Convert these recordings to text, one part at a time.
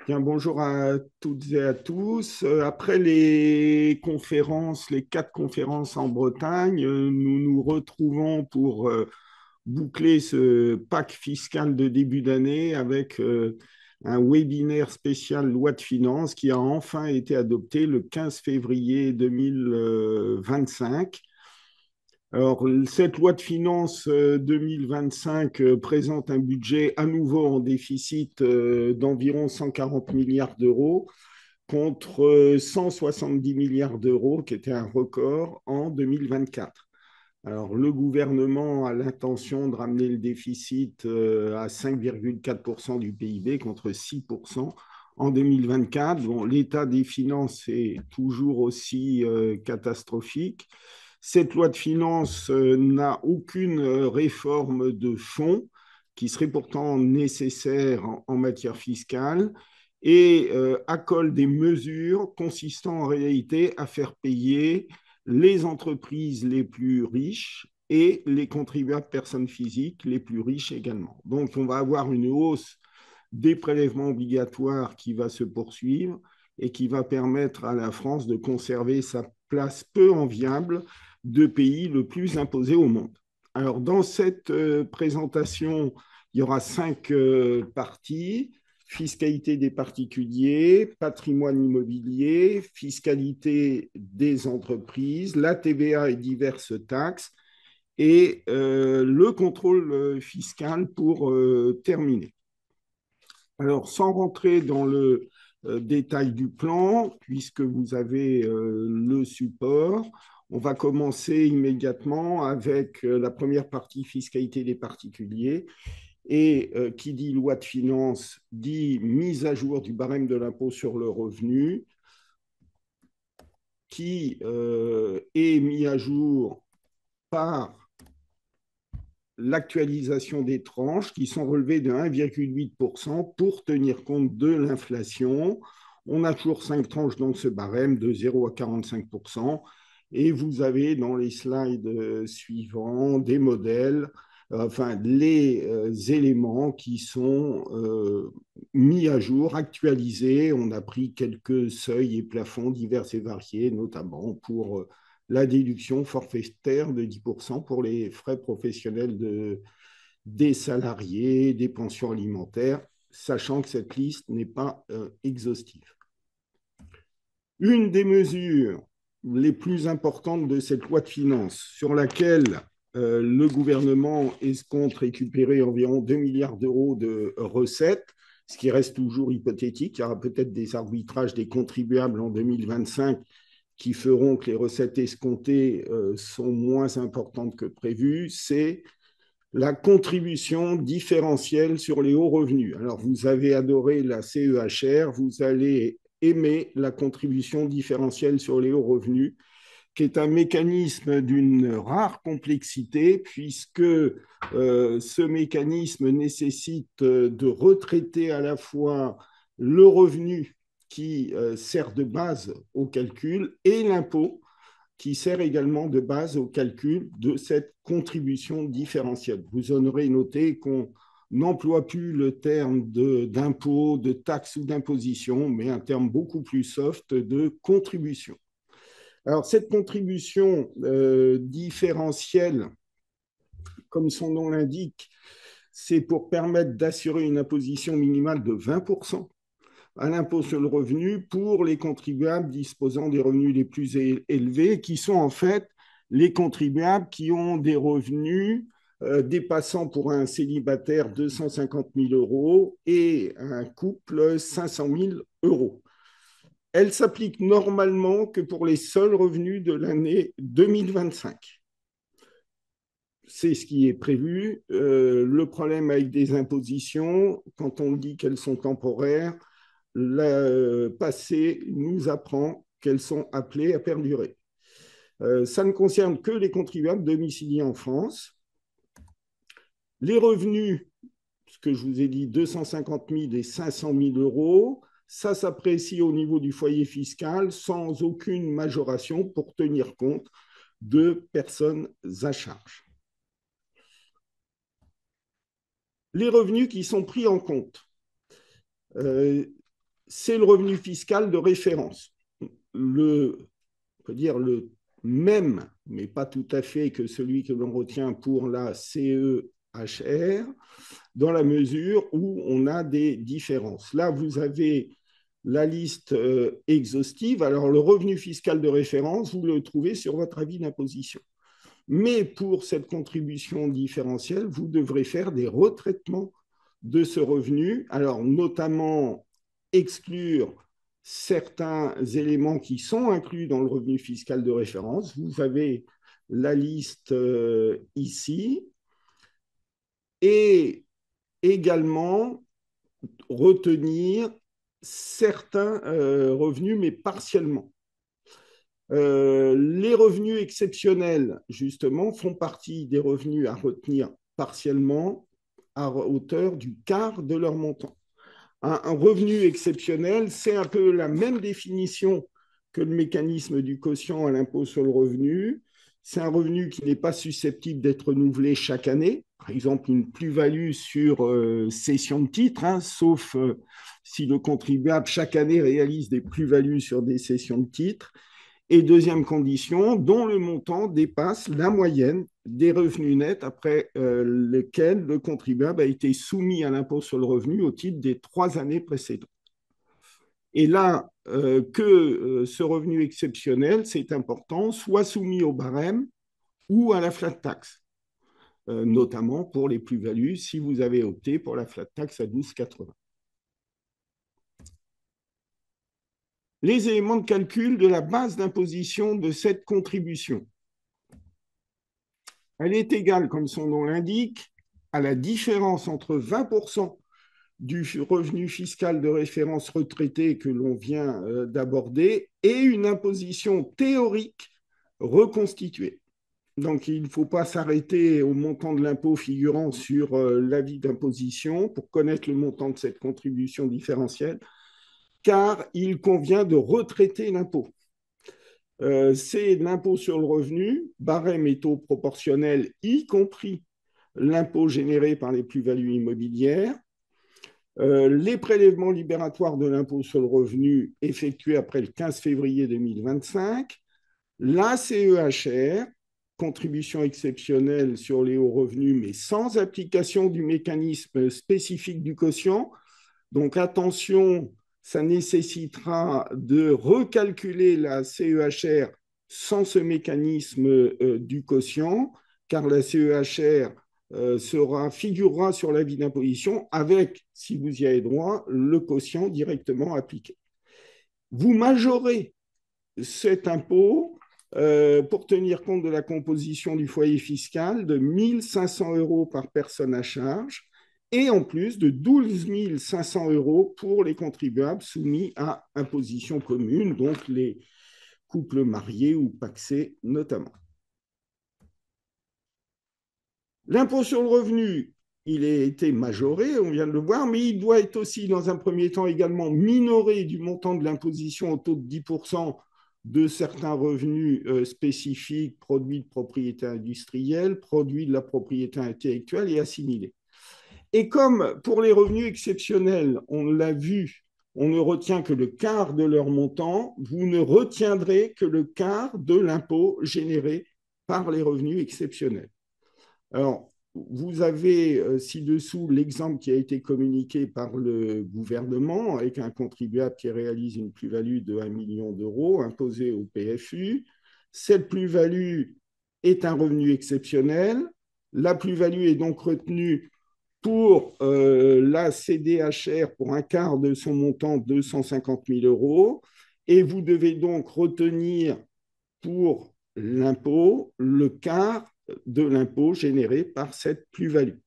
Bien, bonjour à toutes et à tous. Après les conférences, les 4 conférences en Bretagne, nous nous retrouvons pour boucler ce pack fiscal de début d'année avec un webinaire spécial loi de finances qui a enfin été adopté le 15 février 2025. Alors, cette loi de finances 2025 présente un budget à nouveau en déficit d'environ 140 milliards d'euros contre 170 milliards d'euros, qui était un record en 2024. Alors, le gouvernement a l'intention de ramener le déficit à 5,4% du PIB contre 6% en 2024. Bon, l'état des finances est toujours aussi catastrophique. Cette loi de finances n'a aucune réforme de fond qui serait pourtant nécessaire en matière fiscale et accole des mesures consistant en réalité à faire payer les entreprises les plus riches et les contribuables personnes physiques les plus riches également. Donc, on va avoir une hausse des prélèvements obligatoires qui va se poursuivre et qui va permettre à la France de conserver sa place peu enviable de pays le plus imposé au monde. Alors, dans cette présentation, il y aura 5 parties: fiscalité des particuliers, patrimoine immobilier, fiscalité des entreprises, la TVA et diverses taxes, et le contrôle fiscal pour terminer. Alors, sans rentrer dans le détail du plan, puisque vous avez le support, on va commencer immédiatement avec la première partie, fiscalité des particuliers. Et qui dit loi de finances dit mise à jour du barème de l'impôt sur le revenu, qui est mis à jour par l'actualisation des tranches qui sont relevées de 1,8% pour tenir compte de l'inflation. On a toujours 5 tranches dans ce barème de 0 à 45%. Et vous avez dans les slides suivants des modèles, enfin les éléments qui sont mis à jour, actualisés. On a pris quelques seuils et plafonds divers et variés, notamment pour la déduction forfaitaire de 10% pour les frais professionnels des salariés, des pensions alimentaires, sachant que cette liste n'est pas exhaustive. Une des mesures les plus importantes de cette loi de finances, sur laquelle le gouvernement escompte récupérer environ 2 milliards d'euros de recettes, ce qui reste toujours hypothétique. Il y aura peut-être des arbitrages des contribuables en 2025 qui feront que les recettes escomptées sont moins importantes que prévu, c'est la contribution différentielle sur les hauts revenus. Alors, vous avez adoré la CEHR, vous allez aimer la contribution différentielle sur les hauts revenus, qui est un mécanisme d'une rare complexité, puisque ce mécanisme nécessite de retraiter à la fois le revenu qui sert de base au calcul et l'impôt qui sert également de base au calcul de cette contribution différentielle. Vous en aurez noté qu'on n'emploie plus le terme d'impôt, de taxe ou d'imposition, mais un terme beaucoup plus soft de contribution. Alors, cette contribution différentielle, comme son nom l'indique, c'est pour permettre d'assurer une imposition minimale de 20% à l'impôt sur le revenu pour les contribuables disposant des revenus les plus élevés, qui sont en fait les contribuables qui ont des revenus dépassant pour un célibataire 250 000 euros et un couple 500 000 euros. Elle s'applique normalement que pour les seuls revenus de l'année 2025. C'est ce qui est prévu. Le problème avec des impositions, quand on dit qu'elles sont temporaires, le passé nous apprend qu'elles sont appelées à perdurer. Ça ne concerne que les contribuables domiciliés en France. Les revenus, ce que je vous ai dit, 250 000 et 500 000 euros, ça s'apprécie au niveau du foyer fiscal sans aucune majoration pour tenir compte de personnes à charge. Les revenus qui sont pris en compte. c'est le revenu fiscal de référence. On peut dire le même, mais pas tout à fait que celui que l'on retient pour la CEHR, dans la mesure où on a des différences. Là, vous avez la liste exhaustive. Alors, le revenu fiscal de référence, vous le trouvez sur votre avis d'imposition. Mais pour cette contribution différentielle, vous devrez faire des retraitements de ce revenu, alors notamment exclure certains éléments qui sont inclus dans le revenu fiscal de référence. Vous avez la liste ici et également retenir certains revenus, mais partiellement. Les revenus exceptionnels, justement, font partie des revenus à retenir partiellement à hauteur du quart de leur montant. Un revenu exceptionnel, c'est un peu la même définition que le mécanisme du quotient à l'impôt sur le revenu. C'est un revenu qui n'est pas susceptible d'être renouvelé chaque année. Par exemple, une plus-value sur cession de titres, hein, sauf si le contribuable chaque année réalise des plus-values sur des cessions de titres. Et deuxième condition, dont le montant dépasse la moyenne des revenus nets après lesquels le contribuable a été soumis à l'impôt sur le revenu au titre des 3 années précédentes. Et là, que ce revenu exceptionnel, c'est important, soit soumis au barème ou à la flat tax, notamment pour les plus-values, si vous avez opté pour la flat tax à 12,80. Les éléments de calcul de la base d'imposition de cette contribution. Elle est égale, comme son nom l'indique, à la différence entre 20% du revenu fiscal de référence retraité que l'on vient d'aborder et une imposition théorique reconstituée. Donc, il ne faut pas s'arrêter au montant de l'impôt figurant sur l'avis d'imposition pour connaître le montant de cette contribution différentielle, car il convient de retraiter l'impôt. C'est l'impôt sur le revenu, barème et taux proportionnels, y compris l'impôt généré par les plus-values immobilières, les prélèvements libératoires de l'impôt sur le revenu effectués après le 15 février 2025, la CEHR, contribution exceptionnelle sur les hauts revenus, mais sans application du mécanisme spécifique du quotient. Donc attention, ça nécessitera de recalculer la CEHR sans ce mécanisme du quotient, car la CEHR figurera sur l'avis d'imposition avec, si vous y avez droit, le quotient directement appliqué. Vous majorez cet impôt pour tenir compte de la composition du foyer fiscal de 1 500 euros par personne à charge et en plus de 12 500 euros pour les contribuables soumis à imposition commune, donc les couples mariés ou pacsés notamment. L'impôt sur le revenu, il a été majoré, on vient de le voir, mais il doit être aussi, dans un premier temps, également minoré du montant de l'imposition au taux de 10% de certains revenus spécifiques, produits de propriété industrielle, produits de la propriété intellectuelle et assimilés. Et comme pour les revenus exceptionnels, on l'a vu, on ne retient que le quart de leur montant, vous ne retiendrez que le quart de l'impôt généré par les revenus exceptionnels. Alors, vous avez ci-dessous l'exemple qui a été communiqué par le gouvernement avec un contribuable qui réalise une plus-value de 1 million d'euros imposée au PFU. Cette plus-value est un revenu exceptionnel. La plus-value est donc retenue pour la CDHR pour un quart de son montant, 250 000 euros. Et vous devez donc retenir pour l'impôt le quart de l'impôt généré par cette plus-value.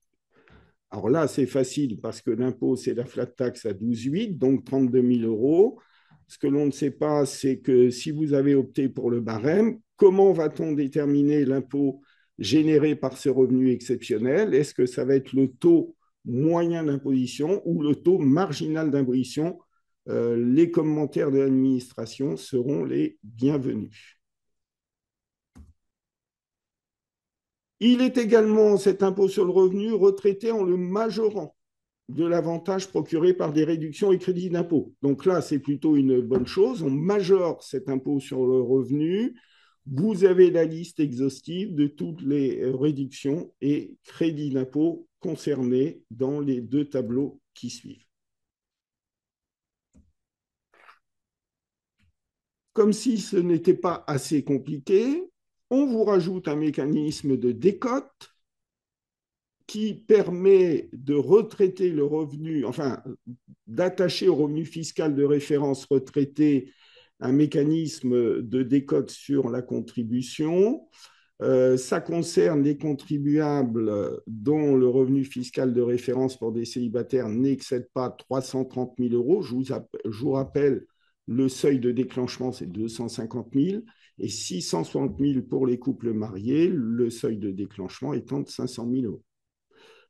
Alors là, c'est facile parce que l'impôt, c'est la flat tax à 12,8, donc 32 000 euros. Ce que l'on ne sait pas, c'est que si vous avez opté pour le barème, comment va-t-on déterminer l'impôt généré par ce revenu exceptionnel? Est-ce que ça va être le taux moyen d'imposition ou le taux marginal d'imposition? Les commentaires de l'administration seront les bienvenus. Il est également, cet impôt sur le revenu, retraité en le majorant. de l'avantage procuré par des réductions et crédits d'impôt. Donc là, c'est plutôt une bonne chose. On majore cet impôt sur le revenu. Vous avez la liste exhaustive de toutes les réductions et crédits d'impôt concernés dans les deux tableaux qui suivent. Comme si ce n'était pas assez compliqué, on vous rajoute un mécanisme de décote qui permet de retraiter le revenu, enfin, d'attacher au revenu fiscal de référence retraité un mécanisme de décote sur la contribution. Ça concerne les contribuables dont le revenu fiscal de référence pour des célibataires n'excède pas 330 000 euros. Je vous rappelle, le seuil de déclenchement, c'est 250 000 et 660 000 pour les couples mariés, le seuil de déclenchement étant de 500 000 euros.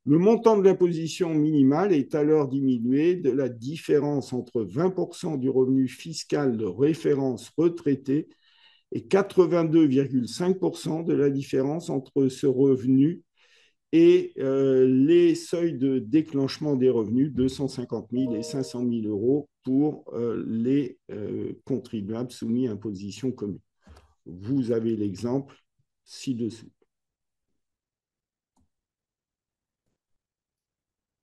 Le montant de l'imposition minimale est alors diminué de la différence entre 20% du revenu fiscal de référence retraité et 82,5% de la différence entre ce revenu et les seuils de déclenchement des revenus, 250 000 et 500 000 euros pour les contribuables soumis à imposition commune. Vous avez l'exemple ci-dessous.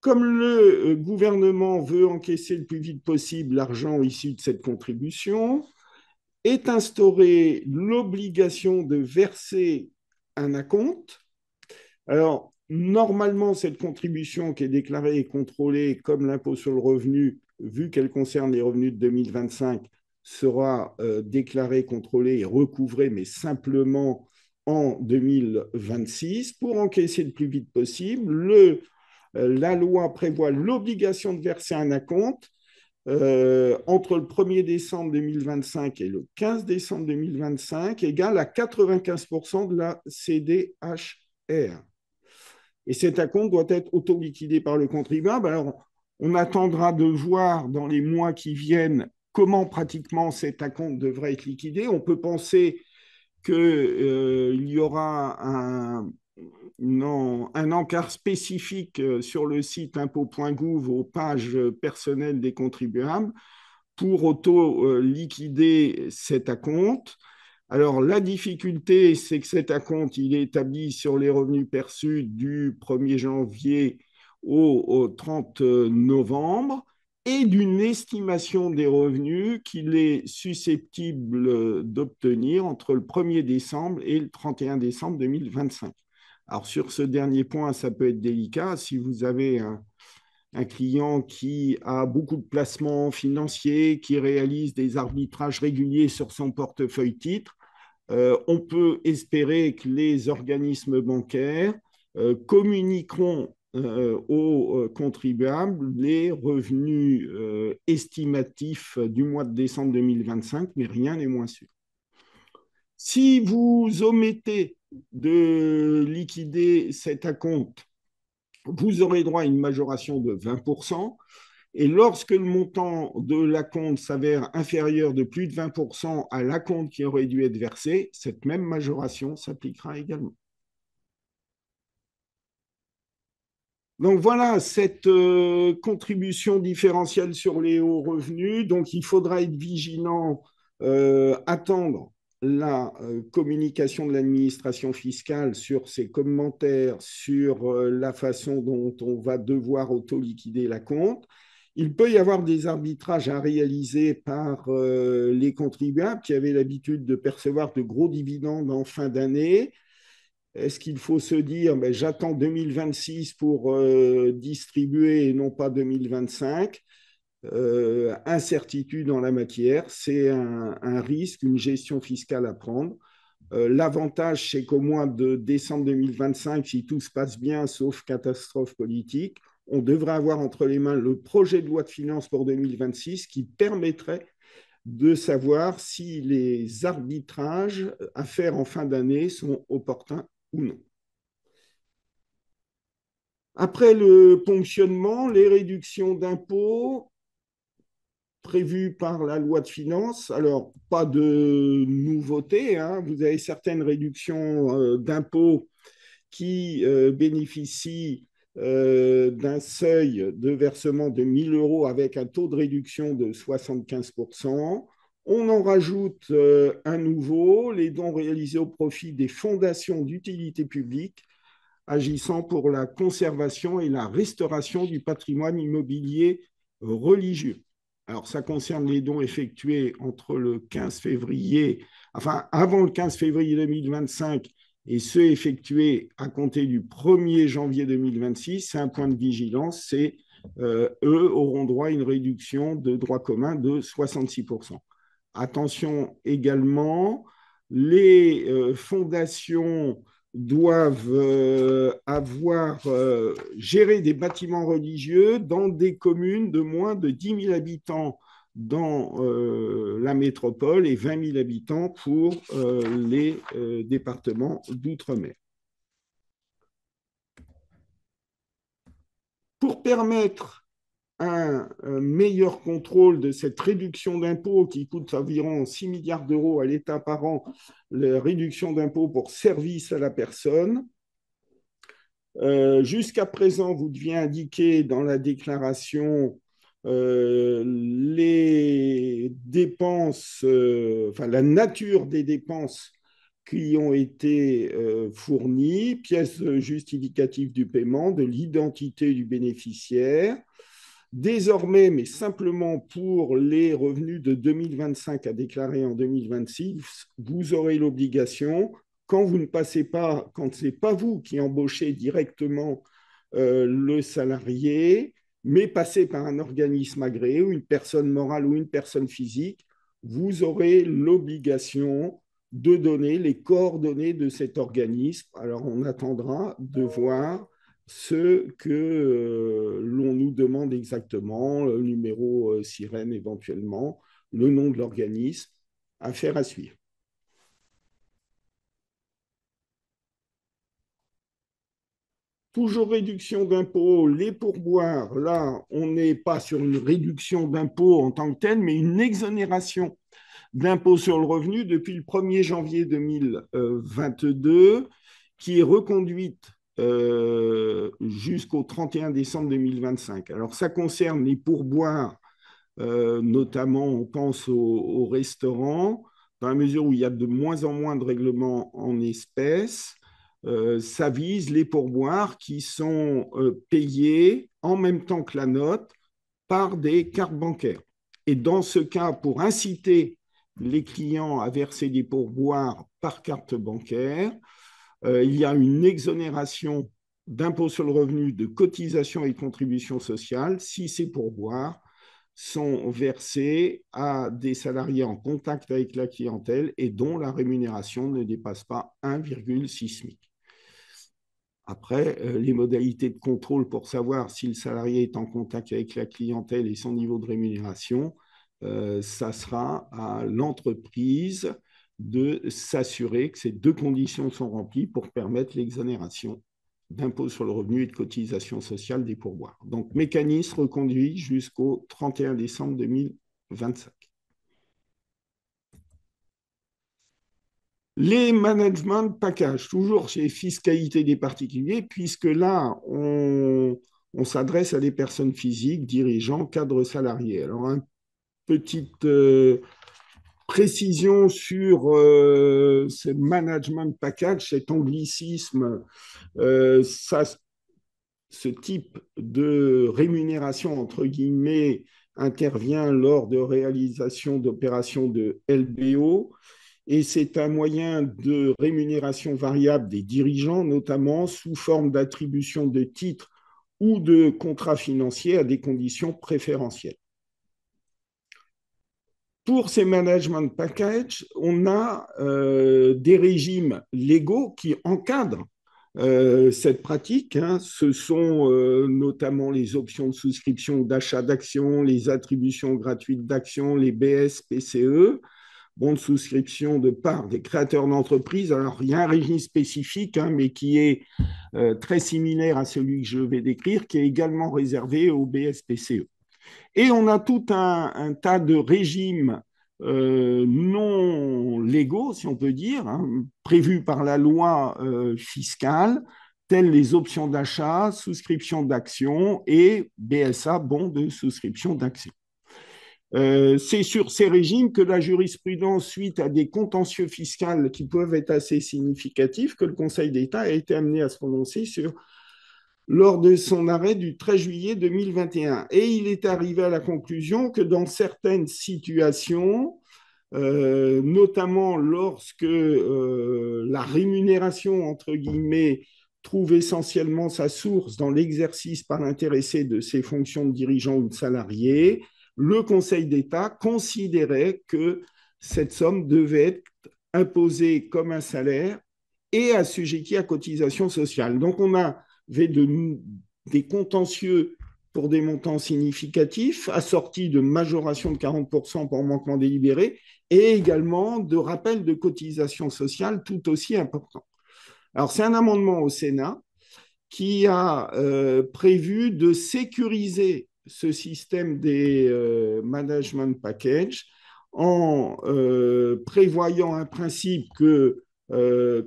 Comme le gouvernement veut encaisser le plus vite possible l'argent issu de cette contribution, est instaurée l'obligation de verser un acompte. Alors, normalement, cette contribution qui est déclarée et contrôlée comme l'impôt sur le revenu, vu qu'elle concerne les revenus de 2025, sera déclarée, contrôlée et recouvrée, mais simplement en 2026. Pour encaisser le plus vite possible, la loi prévoit l'obligation de verser un acompte entre le 1er décembre 2025 et le 15 décembre 2025 égale à 95% de la CDHR. Et cet acompte doit être auto-liquidé par le contribuable. Alors, on attendra de voir dans les mois qui viennent comment pratiquement cet acompte devrait être liquidé. On peut penser qu'il y aura un encart spécifique sur le site impôt.gouv aux pages personnelles des contribuables pour auto-liquider cet acompte. Alors, la difficulté, c'est que cet acompte, il est établi sur les revenus perçus du 1er janvier au 30 novembre et d'une estimation des revenus qu'il est susceptible d'obtenir entre le 1er décembre et le 31 décembre 2025. Alors, sur ce dernier point, ça peut être délicat. Si vous avez un client qui a beaucoup de placements financiers, qui réalise des arbitrages réguliers sur son portefeuille titre, on peut espérer que les organismes bancaires communiqueront aux contribuables les revenus estimatifs du mois de décembre 2025, mais rien n'est moins sûr. Si vous omettez de liquider cet acompte, vous aurez droit à une majoration de 20%. Et lorsque le montant de l'acompte s'avère inférieur de plus de 20% à l'acompte qui aurait dû être versé, cette même majoration s'appliquera également. Donc voilà cette contribution différentielle sur les hauts revenus. Donc il faudra être vigilant, attendre la communication de l'administration fiscale sur ses commentaires, sur la façon dont on va devoir auto-liquider la compte. Il peut y avoir des arbitrages à réaliser par les contribuables qui avaient l'habitude de percevoir de gros dividendes en fin d'année. Est-ce qu'il faut se dire, ben, j'attends 2026 pour distribuer et non pas 2025? Incertitude en la matière, c'est un risque, une gestion fiscale à prendre. L'avantage, c'est qu'au mois de décembre 2025, si tout se passe bien, sauf catastrophe politique, on devrait avoir entre les mains le projet de loi de finances pour 2026 qui permettrait de savoir si les arbitrages à faire en fin d'année sont opportuns ou non. Après le ponctionnement, les réductions d'impôts prévues par la loi de finances, alors pas de nouveauté, hein. Vous avez certaines réductions d'impôts qui bénéficient d'un seuil de versement de 1 000 euros avec un taux de réduction de 75%. On en rajoute un nouveau, les dons réalisés au profit des fondations d'utilité publique agissant pour la conservation et la restauration du patrimoine immobilier religieux. Alors, ça concerne les dons effectués entre le 15 février, enfin, avant le 15 février 2025 et ceux effectués à compter du 1er janvier 2026. C'est un point de vigilance, c'est eux auront droit à une réduction de droit commun de 66%. Attention également, les fondations doivent avoir géré des bâtiments religieux dans des communes de moins de 10 000 habitants dans la métropole et 20 000 habitants pour les départements d'outre-mer. Pour permettre un meilleur contrôle de cette réduction d'impôts qui coûte environ 6 milliards d'euros à l'État par an, la réduction d'impôts pour service à la personne. Jusqu'à présent, vous deviez indiquer dans la déclaration les dépenses, enfin la nature des dépenses qui ont été fournies, pièces justificatives du paiement, de l'identité du bénéficiaire. Désormais, mais simplement pour les revenus de 2025 à déclarer en 2026, vous aurez l'obligation, quand vous ne passez pas, quand ce n'est pas vous qui embauchez directement le salarié, mais passez par un organisme agréé ou une personne morale ou une personne physique, vous aurez l'obligation de donner les coordonnées de cet organisme. Alors on attendra de voir ce que l'on nous demande exactement, le numéro sirène éventuellement, le nom de l'organisme, affaire à suivre. Toujours réduction d'impôts, les pourboires, là, on n'est pas sur une réduction d'impôts en tant que telle, mais une exonération d'impôt sur le revenu depuis le 1er janvier 2022, qui est reconduite jusqu'au 31 décembre 2025. Alors, ça concerne les pourboires, notamment, on pense aux restaurants, dans la mesure où il y a de moins en moins de règlements en espèces. Ça vise les pourboires qui sont payés en même temps que la note par des cartes bancaires. Et dans ce cas, pour inciter les clients à verser des pourboires par carte bancaire, il y a une exonération d'impôt sur le revenu, de cotisations et de contributions sociales si ces pourboires sont versés à des salariés en contact avec la clientèle et dont la rémunération ne dépasse pas 1,6 SMIC. Après, les modalités de contrôle pour savoir si le salarié est en contact avec la clientèle et son niveau de rémunération, ça sera à l'entreprise de s'assurer que ces deux conditions sont remplies pour permettre l'exonération d'impôt sur le revenu et de cotisation sociale des pourboires. Donc, mécanisme reconduit jusqu'au 31 décembre 2025. Les management packages, toujours chez fiscalité des particuliers, puisque là, on s'adresse à des personnes physiques, dirigeants, cadres salariés. Alors, une petite précision sur ce management package, cet anglicisme, ce type de rémunération, entre guillemets, intervient lors de réalisation d'opérations de LBO et c'est un moyen de rémunération variable des dirigeants, notamment sous forme d'attribution de titres ou de contrats financiers à des conditions préférentielles. Pour ces management packages, on a des régimes légaux qui encadrent cette pratique. Hein. Ce sont notamment les options de souscription ou d'achat d'actions, les attributions gratuites d'actions, les BSPCE, bons de souscription de part des créateurs d'entreprises. Alors, il y a un régime spécifique, hein, mais qui est très similaire à celui que je vais décrire, qui est également réservé aux BSPCE. Et on a tout un tas de régimes non légaux, si on peut dire, hein, prévus par la loi fiscale, telles les options d'achat, souscription d'actions et BSA, bons de souscription d'actions. C'est sur ces régimes que la jurisprudence, suite à des contentieux fiscaux qui peuvent être assez significatifs, que le Conseil d'État a été amené à se prononcer lors de son arrêt du 13 juillet 2021. Et il est arrivé à la conclusion que dans certaines situations, notamment lorsque la rémunération, entre guillemets, trouve essentiellement sa source dans l'exercice par l'intéressé de ses fonctions de dirigeant ou de salarié, le Conseil d'État considérait que cette somme devait être imposée comme un salaire et assujettie à cotisation sociale. Donc on avait des contentieux pour des montants significatifs, assortis de majoration de 40% pour manquement délibéré, et également de rappel de cotisation sociale tout aussi important. Alors, c'est un amendement au Sénat qui a prévu de sécuriser ce système des management packages en prévoyant un principe que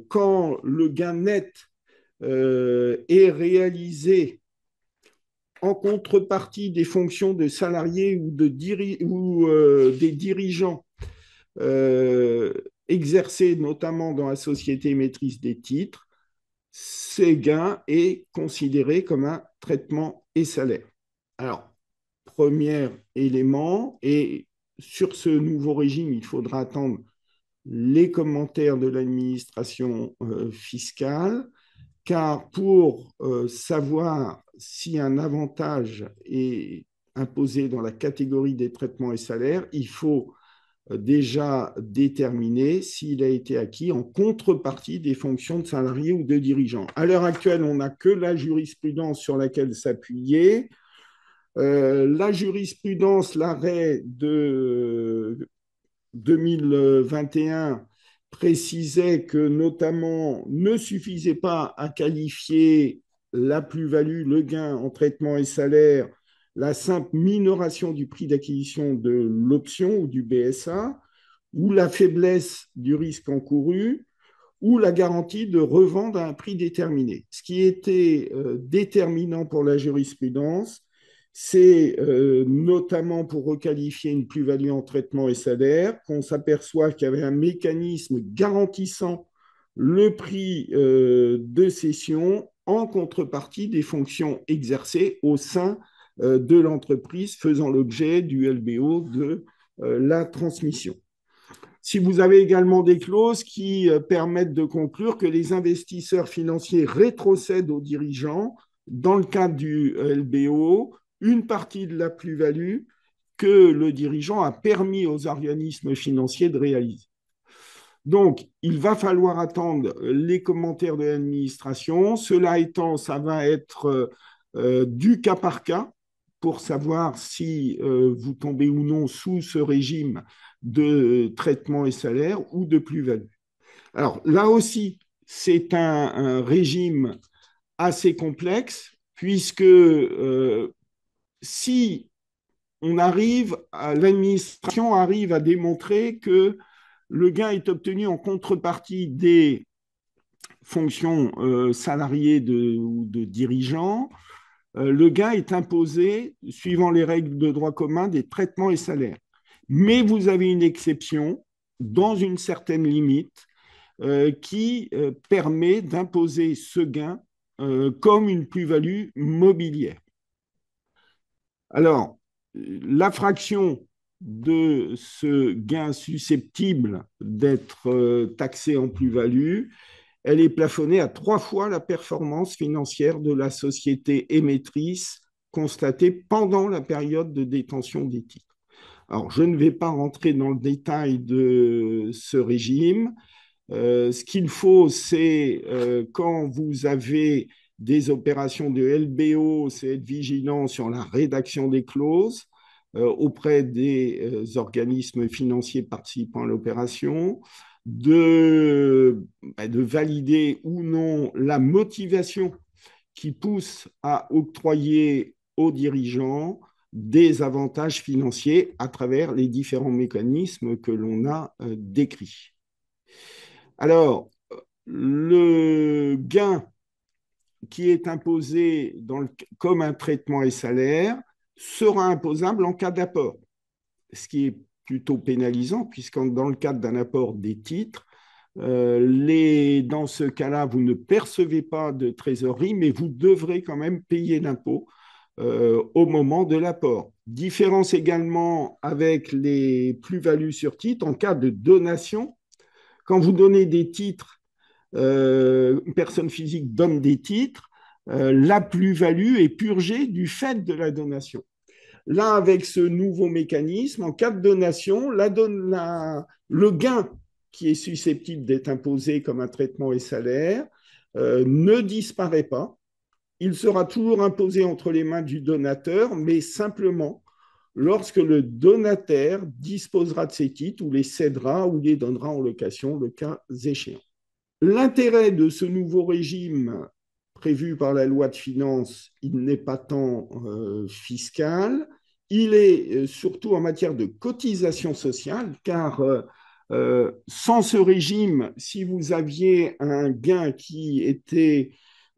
quand le gain net est réalisé en contrepartie des fonctions de salariés ou des dirigeants euh, exercés notamment dans la société émettrice des titres, ces gains est considéré comme un traitement et salaire. Alors, premier élément, et sur ce nouveau régime, il faudra attendre les commentaires de l'administration fiscale, car pour savoir si un avantage est imposé dans la catégorie des traitements et salaires, il faut déjà déterminer s'il a été acquis en contrepartie des fonctions de salarié ou de dirigeant. À l'heure actuelle, on n'a que la jurisprudence sur laquelle s'appuyer. La jurisprudence, l'arrêt de 2021 précisait que notamment ne suffisait pas à qualifier la plus-value, le gain en traitement et salaire, la simple minoration du prix d'acquisition de l'option ou du BSA, ou la faiblesse du risque encouru, ou la garantie de revendre à un prix déterminé. Ce qui était déterminant pour la jurisprudence, c'est notamment pour requalifier une plus-value en traitement et salaire, qu'on s'aperçoit qu'il y avait un mécanisme garantissant le prix de cession en contrepartie des fonctions exercées au sein de l'entreprise faisant l'objet du LBO de la transmission. Si vous avez également des clauses qui permettent de conclure que les investisseurs financiers rétrocèdent aux dirigeants dans le cadre du LBO une partie de la plus-value que le dirigeant a permis aux organismes financiers de réaliser. Donc, il va falloir attendre les commentaires de l'administration. Cela étant, ça va être du cas par cas pour savoir si vous tombez ou non sous ce régime de traitement et salaire ou de plus-value. Alors là aussi, c'est un régime assez complexe puisque si l'administration arrive à démontrer que le gain est obtenu en contrepartie des fonctions salariées ou de dirigeants, le gain est imposé suivant les règles de droit commun des traitements et salaires. Mais vous avez une exception dans une certaine limite qui permet d'imposer ce gain comme une plus-value mobilière. Alors, la fraction de ce gain susceptible d'être taxé en plus-value, elle est plafonnée à 3 fois la performance financière de la société émettrice constatée pendant la période de détention des titres. Alors, je ne vais pas rentrer dans le détail de ce régime. Ce qu'il faut, c'est quand vous avez des opérations de LBO, c'est être vigilant sur la rédaction des clauses auprès des organismes financiers participant à l'opération, de valider ou non la motivation qui pousse à octroyer aux dirigeants des avantages financiers à travers les différents mécanismes que l'on a décrits. Alors, le gain qui est imposé comme un traitement et salaire sera imposable en cas d'apport, ce qui est plutôt pénalisant, puisque dans le cadre d'un apport des titres, dans ce cas-là, vous ne percevez pas de trésorerie, mais vous devrez quand même payer l'impôt au moment de l'apport. Différence également avec les plus-values sur titres en cas de donation. Quand vous donnez des titres, une personne physique donne des titres, la plus-value est purgée du fait de la donation. Là, avec ce nouveau mécanisme, en cas de donation, le gain qui est susceptible d'être imposé comme un traitement et salaire ne disparaît pas. Il sera toujours imposé entre les mains du donateur, mais simplement lorsque le donataire disposera de ces titres ou les cédera ou les donnera en location, le cas échéant. L'intérêt de ce nouveau régime prévu par la loi de finances, il n'est pas tant fiscal, il est surtout en matière de cotisation sociale, car sans ce régime, si vous aviez un gain qui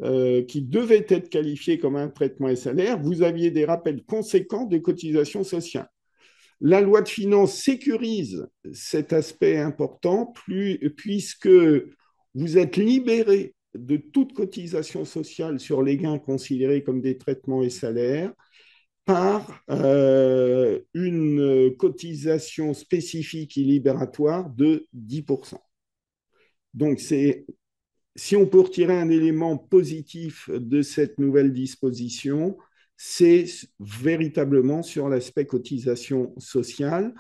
devait être qualifié comme un traitement et salaire, vous aviez des rappels conséquents de cotisation sociale. La loi de finances sécurise cet aspect important puisque vous êtes libéré de toute cotisation sociale sur les gains considérés comme des traitements et salaires par une cotisation spécifique et libératoire de 10%. Donc, si on peut retirer un élément positif de cette nouvelle disposition, c'est véritablement sur l'aspect cotisation sociale.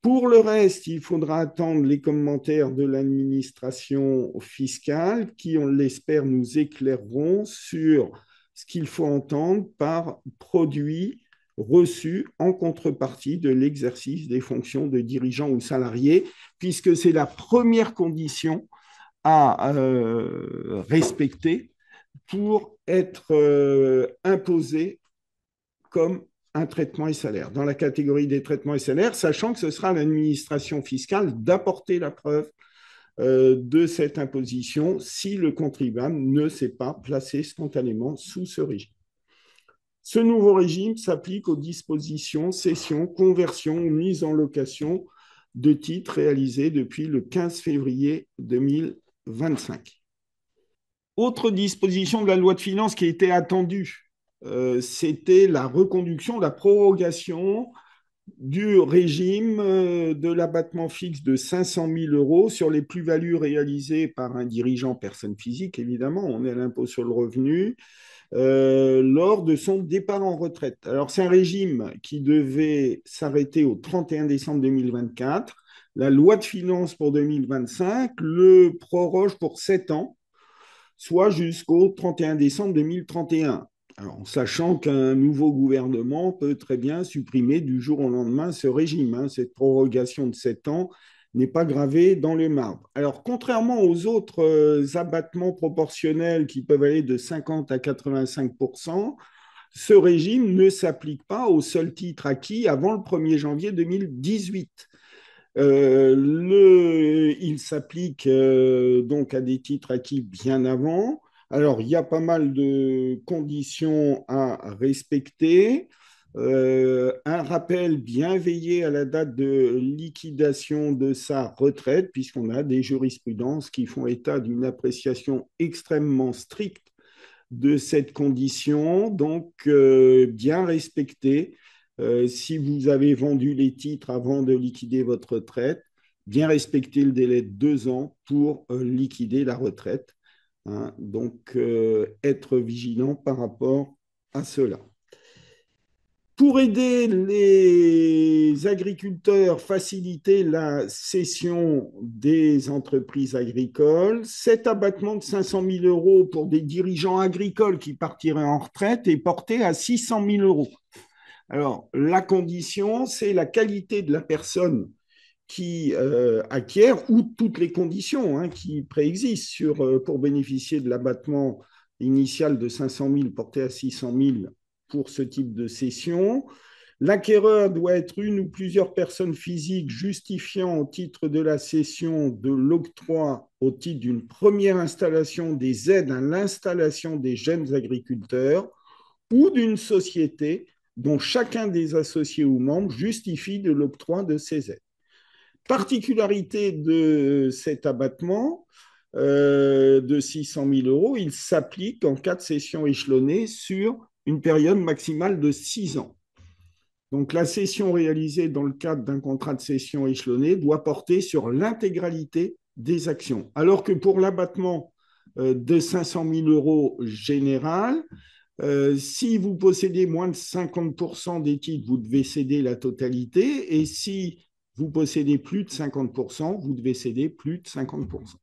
Pour le reste, il faudra attendre les commentaires de l'administration fiscale qui, on l'espère, nous éclaireront sur ce qu'il faut entendre par produit reçu en contrepartie de l'exercice des fonctions de dirigeant ou salarié, puisque c'est la première condition à respecter pour être imposé comme un traitement et salaire, dans la catégorie des traitements et salaires, sachant que ce sera à l'administration fiscale d'apporter la preuve de cette imposition si le contribuable ne s'est pas placé spontanément sous ce régime. Ce nouveau régime s'applique aux dispositions, cessions, conversions ou mises en location de titres réalisés depuis le 15 février 2025. Autre disposition de la loi de finances qui était attendue, c'était la reconduction, la prorogation du régime de l'abattement fixe de 500 000 euros sur les plus-values réalisées par un dirigeant personne physique, évidemment, on est à l'impôt sur le revenu, lors de son départ en retraite. Alors, c'est un régime qui devait s'arrêter au 31 décembre 2024. La loi de finances pour 2025 le proroge pour 7 ans, soit jusqu'au 31 décembre 2031. Alors, en sachant qu'un nouveau gouvernement peut très bien supprimer du jour au lendemain ce régime. Hein, cette prorogation de 7 ans n'est pas gravée dans le marbre. Alors, contrairement aux autres abattements proportionnels qui peuvent aller de 50 à 85%, ce régime ne s'applique pas aux seuls titres acquis avant le 1er janvier 2018. Il s'applique donc à des titres acquis bien avant. Alors, il y a pas mal de conditions à respecter. Un rappel bien veillé à la date de liquidation de sa retraite, puisqu'on a des jurisprudences qui font état d'une appréciation extrêmement stricte de cette condition, donc bien respectée. Si vous avez vendu les titres avant de liquider votre retraite, bien respecter le délai de 2 ans pour liquider la retraite. Hein, donc, être vigilant par rapport à cela. Pour aider les agriculteurs, faciliter la cession des entreprises agricoles, cet abattement de 500 000 euros pour des dirigeants agricoles qui partiraient en retraite est porté à 600 000 euros. Alors, la condition, c'est la qualité de la personne qui acquiert ou toutes les conditions hein, qui préexistent pour bénéficier de l'abattement initial de 500 000 porté à 600 000 pour ce type de cession. L'acquéreur doit être une ou plusieurs personnes physiques justifiant au titre de la cession de l'octroi au titre d'une première installation des aides à l'installation des jeunes agriculteurs ou d'une société dont chacun des associés ou membres justifie de l'octroi de ces aides. Particularité de cet abattement de 600 000 euros, il s'applique en cas de cession échelonnée sur une période maximale de 6 ans. Donc la cession réalisée dans le cadre d'un contrat de cession échelonné doit porter sur l'intégralité des actions. Alors que pour l'abattement de 500 000 euros général, si vous possédez moins de 50% des titres, vous devez céder la totalité. Et si vous possédez plus de 50%, vous devez céder plus de 50%.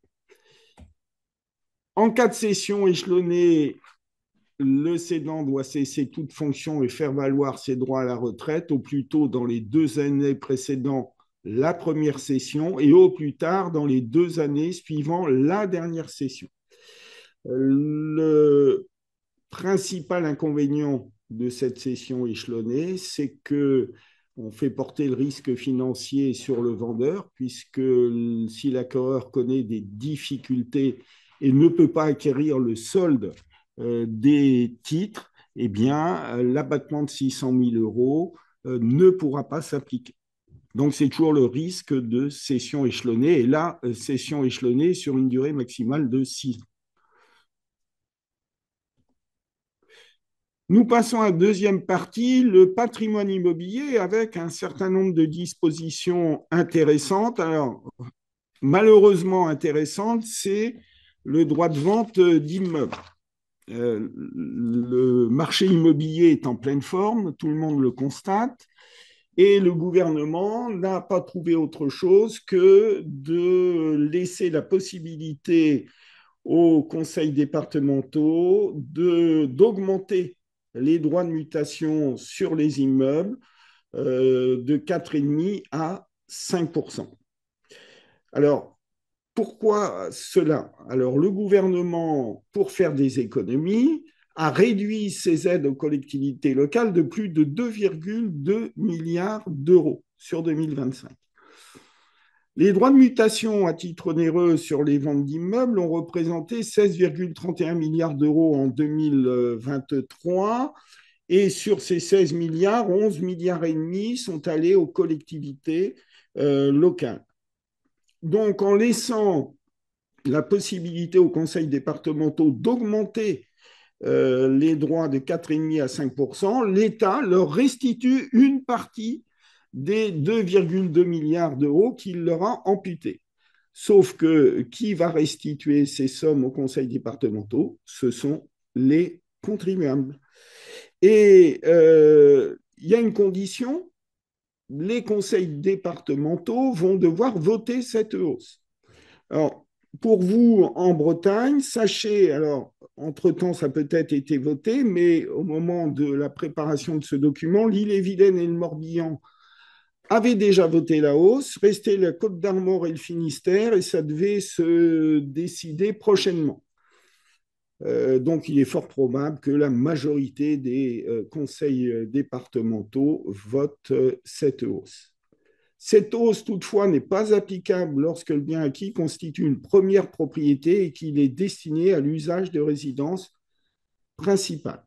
En cas de cession échelonnée, le cédant doit cesser toute fonction et faire valoir ses droits à la retraite au plus tôt dans les 2 années précédant la première cession et au plus tard dans les 2 années suivant la dernière cession. Le principal inconvénient de cette cession échelonnée, c'est que on fait porter le risque financier sur le vendeur, puisque si l'acquéreur connaît des difficultés et ne peut pas acquérir le solde des titres, eh bien, l'abattement de 600 000 euros ne pourra pas s'appliquer. Donc, c'est toujours le risque de cession échelonnée. Et là, cession échelonnée sur une durée maximale de 6 ans. Nous passons à la deuxième partie, le patrimoine immobilier, avec un certain nombre de dispositions intéressantes. Alors, malheureusement intéressantes, c'est le droit de vente d'immeubles. Le marché immobilier est en pleine forme, tout le monde le constate, et le gouvernement n'a pas trouvé autre chose que de laisser la possibilité aux conseils départementaux d'augmenter les droits de mutation sur les immeubles de 4,5 à 5%. Alors, pourquoi cela? Alors, le gouvernement, pour faire des économies, a réduit ses aides aux collectivités locales de plus de 2,2 milliards d'euros sur 2025. Les droits de mutation à titre onéreux sur les ventes d'immeubles ont représenté 16,31 milliards d'euros en 2023. Et sur ces 16 milliards, 11 milliards et demi sont allés aux collectivités locales. Donc, en laissant la possibilité aux conseils départementaux d'augmenter les droits de 4,5 à 5%, l'État leur restitue une partie des 2,2 milliards d'euros qu'il leur a amputés. Sauf que qui va restituer ces sommes aux conseils départementaux? Ce sont les contribuables. Et il y a une condition, les conseils départementaux vont devoir voter cette hausse. Alors, pour vous, en Bretagne, sachez, alors, entre-temps, ça a peut-être été voté, mais au moment de la préparation de ce document, l'Ille-et-Vilaine et le Morbihan avaient déjà voté la hausse, restait la Côte-d'Armor et le Finistère, et ça devait se décider prochainement. Donc, il est fort probable que la majorité des conseils départementaux votent cette hausse. Cette hausse, toutefois, n'est pas applicable lorsque le bien acquis constitue une première propriété et qu'il est destiné à l'usage de résidence principale.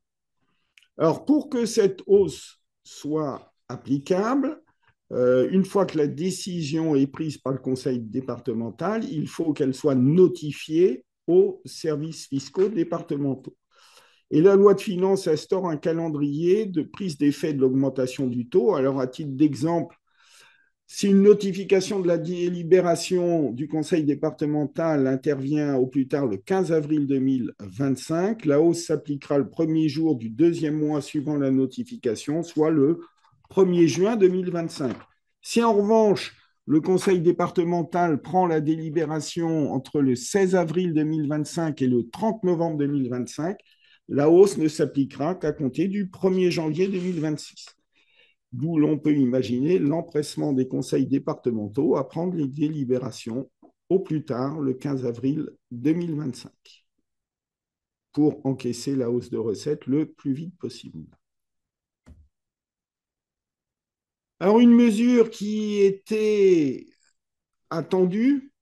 Alors, pour que cette hausse soit applicable, une fois que la décision est prise par le conseil départemental, il faut qu'elle soit notifiée aux services fiscaux départementaux. Et la loi de finances instaure un calendrier de prise d'effet de l'augmentation du taux. Alors, à titre d'exemple, si une notification de la délibération du conseil départemental intervient au plus tard le 15 avril 2025, la hausse s'appliquera le premier jour du deuxième mois suivant la notification, soit le 1er juin 2025. Si en revanche, le conseil départemental prend la délibération entre le 16 avril 2025 et le 30 novembre 2025, la hausse ne s'appliquera qu'à compter du 1er janvier 2026. D'où l'on peut imaginer l'empressement des conseils départementaux à prendre les délibérations au plus tard le 15 avril 2025 pour encaisser la hausse de recettes le plus vite possible. Alors, une mesure qui était attendue,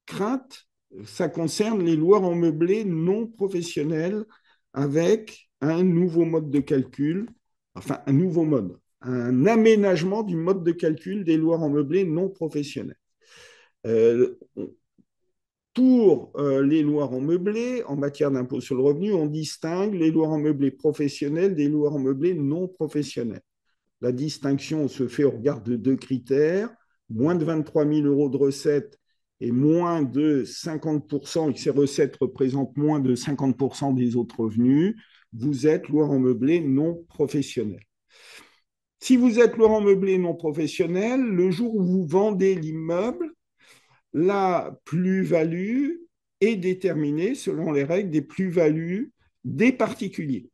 crainte, ça concerne les loueurs en meublé non professionnels avec un nouveau mode de calcul, enfin un nouveau mode, un aménagement du mode de calcul des loueurs en meublé non professionnels. Euh, pour les loueurs en meublé, en matière d'impôt sur le revenu, on distingue les loueurs en meublé professionnels des loueurs en meublé non professionnels. La distinction se fait au regard de deux critères, moins de 23 000 euros de recettes et moins de 50%, et que ces recettes représentent moins de 50% des autres revenus, vous êtes loueur en meublé non professionnel. Si vous êtes loueur en meublé non professionnel, le jour où vous vendez l'immeuble, la plus-value est déterminée selon les règles des plus-values des particuliers.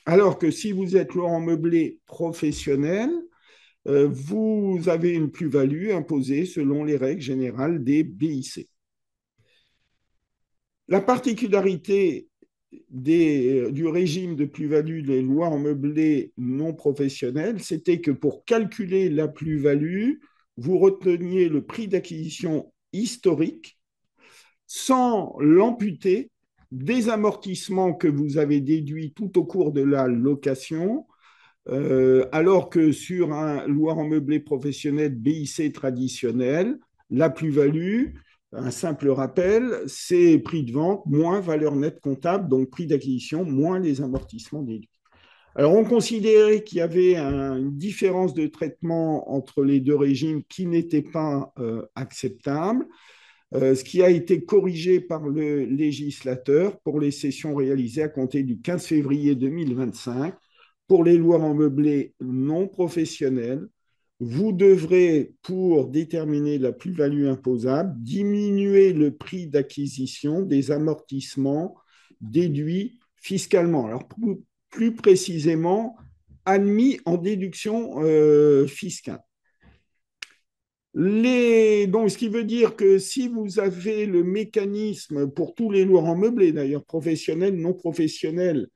Alors que si vous êtes loueur en meublé professionnel, vous avez une plus-value imposée selon les règles générales des BIC. La particularité du régime de plus-value des lois en meublé non professionnel, c'était que pour calculer la plus-value, vous reteniez le prix d'acquisition historique sans l'amputer des amortissements que vous avez déduits tout au cours de la location, alors que sur un loueur en meublé professionnel BIC traditionnel, la plus-value, un simple rappel, c'est prix de vente moins valeur nette comptable, donc prix d'acquisition moins les amortissements déduits. Alors, on considérait qu'il y avait une différence de traitement entre les deux régimes qui n'était pas acceptable, ce qui a été corrigé par le législateur pour les cessions réalisées à compter du 15 février 2025. Pour les loueurs en meublé non professionnels, vous devrez, pour déterminer la plus-value imposable, diminuer le prix d'acquisition des amortissements déduits fiscalement. Alors, plus précisément, admis en déduction fiscale. Donc, ce qui veut dire que si vous avez le mécanisme pour tous les loueurs en meublé, d'ailleurs professionnels, non professionnels,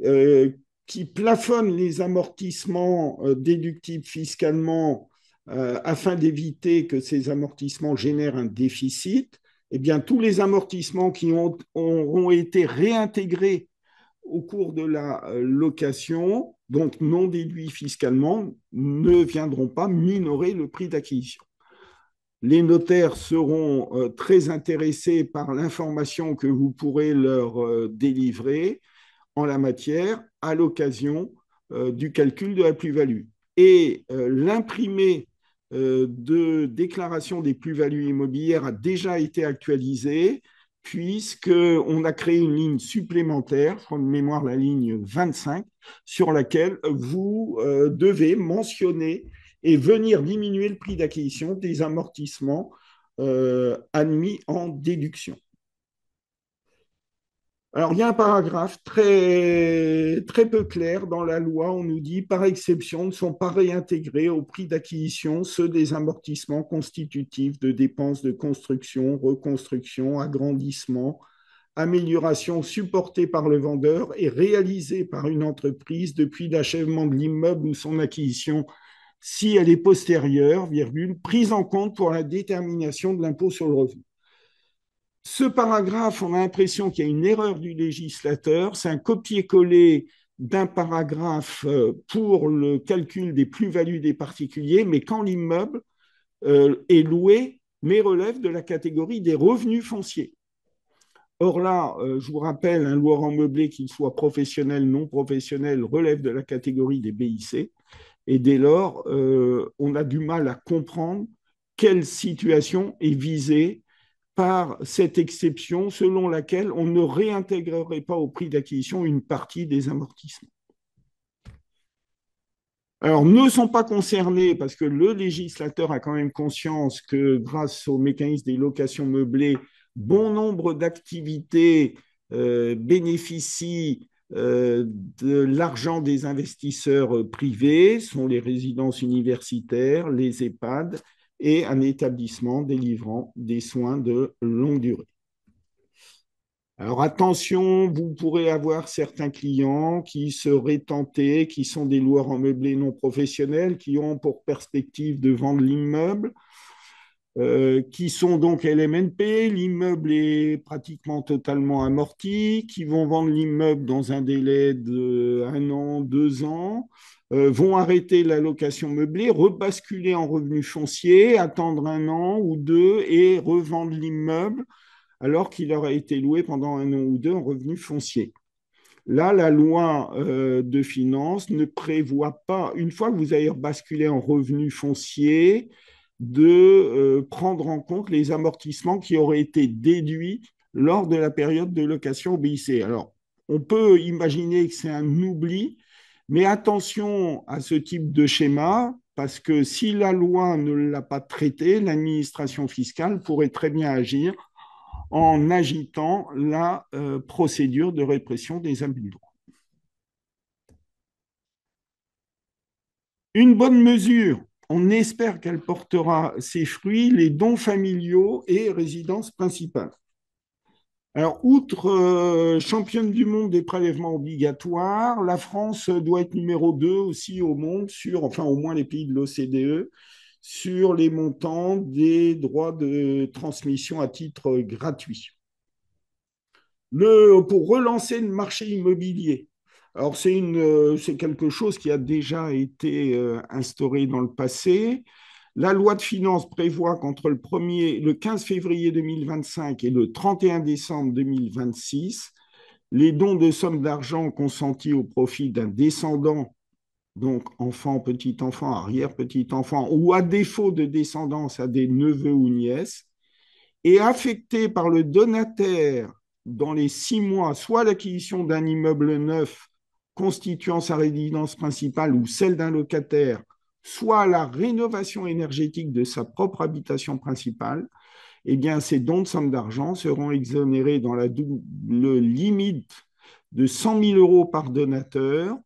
euh, qui plafonne les amortissements déductibles fiscalement afin d'éviter que ces amortissements génèrent un déficit, eh bien, tous les amortissements qui auront été réintégrés au cours de la location, donc non déduits fiscalement, ne viendront pas minorer le prix d'acquisition. Les notaires seront très intéressés par l'information que vous pourrez leur délivrer en la matière à l'occasion du calcul de la plus-value. Et l'imprimé de déclaration des plus-values immobilières a déjà été actualisé puisqu'on a créé une ligne supplémentaire, je crois de mémoire la ligne 25, sur laquelle vous devez mentionner et venir diminuer le prix d'acquisition des amortissements admis en déduction. Alors, il y a un paragraphe très peu clair dans la loi. On nous dit, par exception, ne sont pas réintégrés au prix d'acquisition ceux des amortissements constitutifs de dépenses de construction, reconstruction, agrandissement, amélioration supportée par le vendeur et réalisée par une entreprise depuis l'achèvement de l'immeuble ou son acquisition, si elle est postérieure, virgule, prise en compte pour la détermination de l'impôt sur le revenu. Ce paragraphe, on a l'impression qu'il y a une erreur du législateur. C'est un copier-coller d'un paragraphe pour le calcul des plus-values des particuliers, mais quand l'immeuble est loué, mais relève de la catégorie des revenus fonciers. Or là, je vous rappelle, un loueur en meublé, qu'il soit professionnel, non professionnel, relève de la catégorie des BIC. Et dès lors, on a du mal à comprendre quelle situation est visée par cette exception selon laquelle on ne réintégrerait pas au prix d'acquisition une partie des amortissements. Alors, ne sont pas concernés, parce que le législateur a quand même conscience que grâce au mécanisme des locations meublées, bon nombre d'activités bénéficient de l'argent des investisseurs privés, sont les résidences universitaires, les EHPAD et un établissement délivrant des soins de longue durée. Alors attention, vous pourrez avoir certains clients qui seraient tentés, qui sont des loueurs en meublé non professionnels, qui ont pour perspective de vendre l'immeuble, qui sont donc LMNP, l'immeuble est pratiquement totalement amorti, qui vont vendre l'immeuble dans un délai de 1 an, 2 ans, vont arrêter la location meublée, rebasculer en revenu foncier, attendre 1 an ou 2 et revendre l'immeuble alors qu'il aurait été loué pendant 1 an ou 2 en revenu foncier. Là, la loi de finances ne prévoit pas, une fois que vous avez basculé en revenu foncier, de prendre en compte les amortissements qui auraient été déduits lors de la période de location au BIC. Alors, on peut imaginer que c'est un oubli, mais attention à ce type de schéma, parce que si la loi ne l'a pas traité, l'administration fiscale pourrait très bien agir en agitant la procédure de répression des abus de droit. Une bonne mesure, on espère qu'elle portera ses fruits, les dons familiaux et résidences principales. Alors, outre championne du monde des prélèvements obligatoires, la France doit être numéro 2 aussi au monde, enfin au moins les pays de l'OCDE, sur les montants des droits de transmission à titre gratuit. Pour relancer le marché immobilier. Alors, c'est quelque chose qui a déjà été instauré dans le passé. La loi de finances prévoit qu'entre le 15 février 2025 et le 31 décembre 2026, les dons de sommes d'argent consentis au profit d'un descendant, donc enfant, petit-enfant, arrière-petit-enfant, ou à défaut de descendance à des neveux ou nièces, est affecté par le donataire dans les 6 mois, soit l'acquisition d'un immeuble neuf constituant sa résidence principale ou celle d'un locataire, soit la rénovation énergétique de sa propre habitation principale, eh bien, ces dons de somme d'argent seront exonérés dans la limite de 100 000 euros par donateur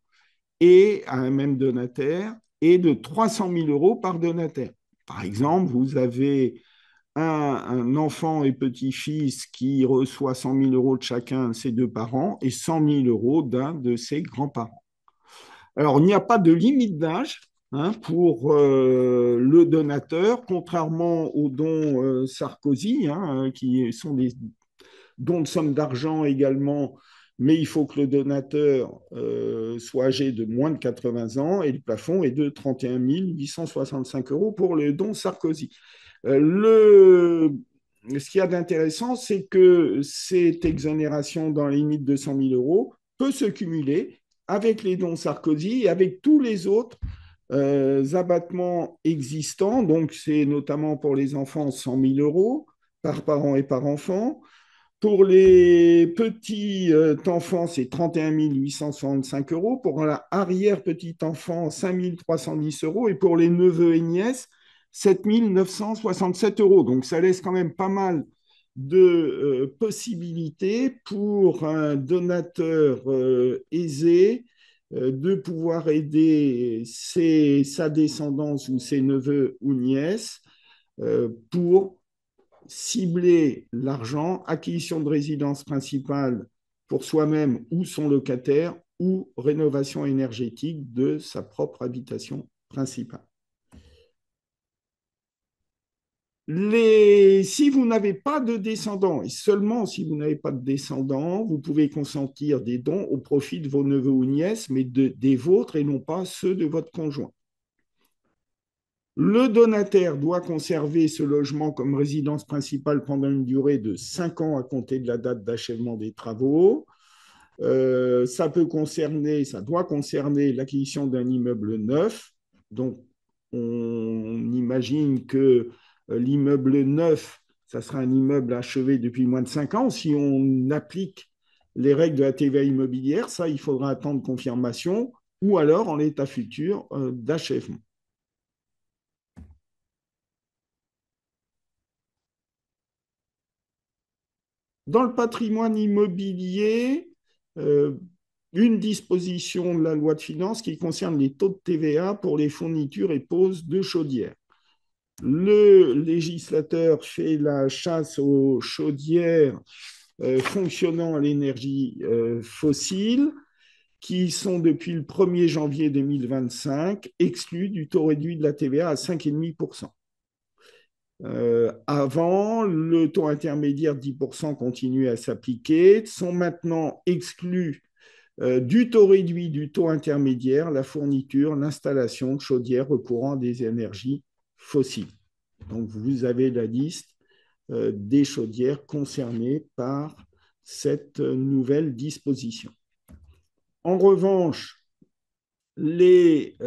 et à un même donataire et de 300 000 euros par donataire. Par exemple, vous avez un enfant et petit-fils qui reçoit 100 000 euros de chacun de ses deux parents et 100 000 euros d'un de ses grands-parents. Alors, il n'y a pas de limite d'âge pour le donateur, contrairement aux dons Sarkozy, qui sont des dons de somme d'argent également, mais il faut que le donateur soit âgé de moins de 80 ans et le plafond est de 31 865 euros pour le don Sarkozy. Ce qu'il y a d'intéressant, c'est que cette exonération dans la limite de 100 000 euros peut se cumuler avec les dons Sarkozy et avec tous les autres abattements existants. Donc, c'est notamment pour les enfants 100 000 euros par parent et par enfant. Pour les petits enfants, c'est 31 865 euros. Pour l'arrière-petit-enfant, 5 310 euros. Et pour les neveux et nièces, 7 967 euros. Donc, ça laisse quand même pas mal de possibilités pour un donateur aisé de pouvoir aider sa descendance ou ses neveux ou nièces pour cibler l'argent, acquisition de résidence principale pour soi-même ou son locataire, ou rénovation énergétique de sa propre habitation principale. Si vous n'avez pas de descendants, et seulement si vous n'avez pas de descendants, vous pouvez consentir des dons au profit de vos neveux ou nièces, mais des vôtres et non pas ceux de votre conjoint. Le donataire doit conserver ce logement comme résidence principale pendant une durée de 5 ans à compter de la date d'achèvement des travaux. Ça doit concerner l'acquisition d'un immeuble neuf. Donc, on imagine que l'immeuble neuf, ça sera un immeuble achevé depuis moins de 5 ans. Si on applique les règles de la TVA immobilière, ça, il faudra attendre confirmation ou alors en l'état futur d'achèvement. Dans le patrimoine immobilier, euh, une disposition de la loi de finances qui concerne les taux de TVA pour les fournitures et poses de chaudières. Le législateur fait la chasse aux chaudières fonctionnant à l'énergie fossile qui sont depuis le 1er janvier 2025 exclus du taux réduit de la TVA à 5,5%. Avant, le taux intermédiaire de 10% continue à s'appliquer, sont maintenant exclus du taux réduit du taux intermédiaire, la fourniture, l'installation de chaudières recourant à des énergies fossiles. Donc, vous avez la liste des chaudières concernées par cette nouvelle disposition. En revanche, les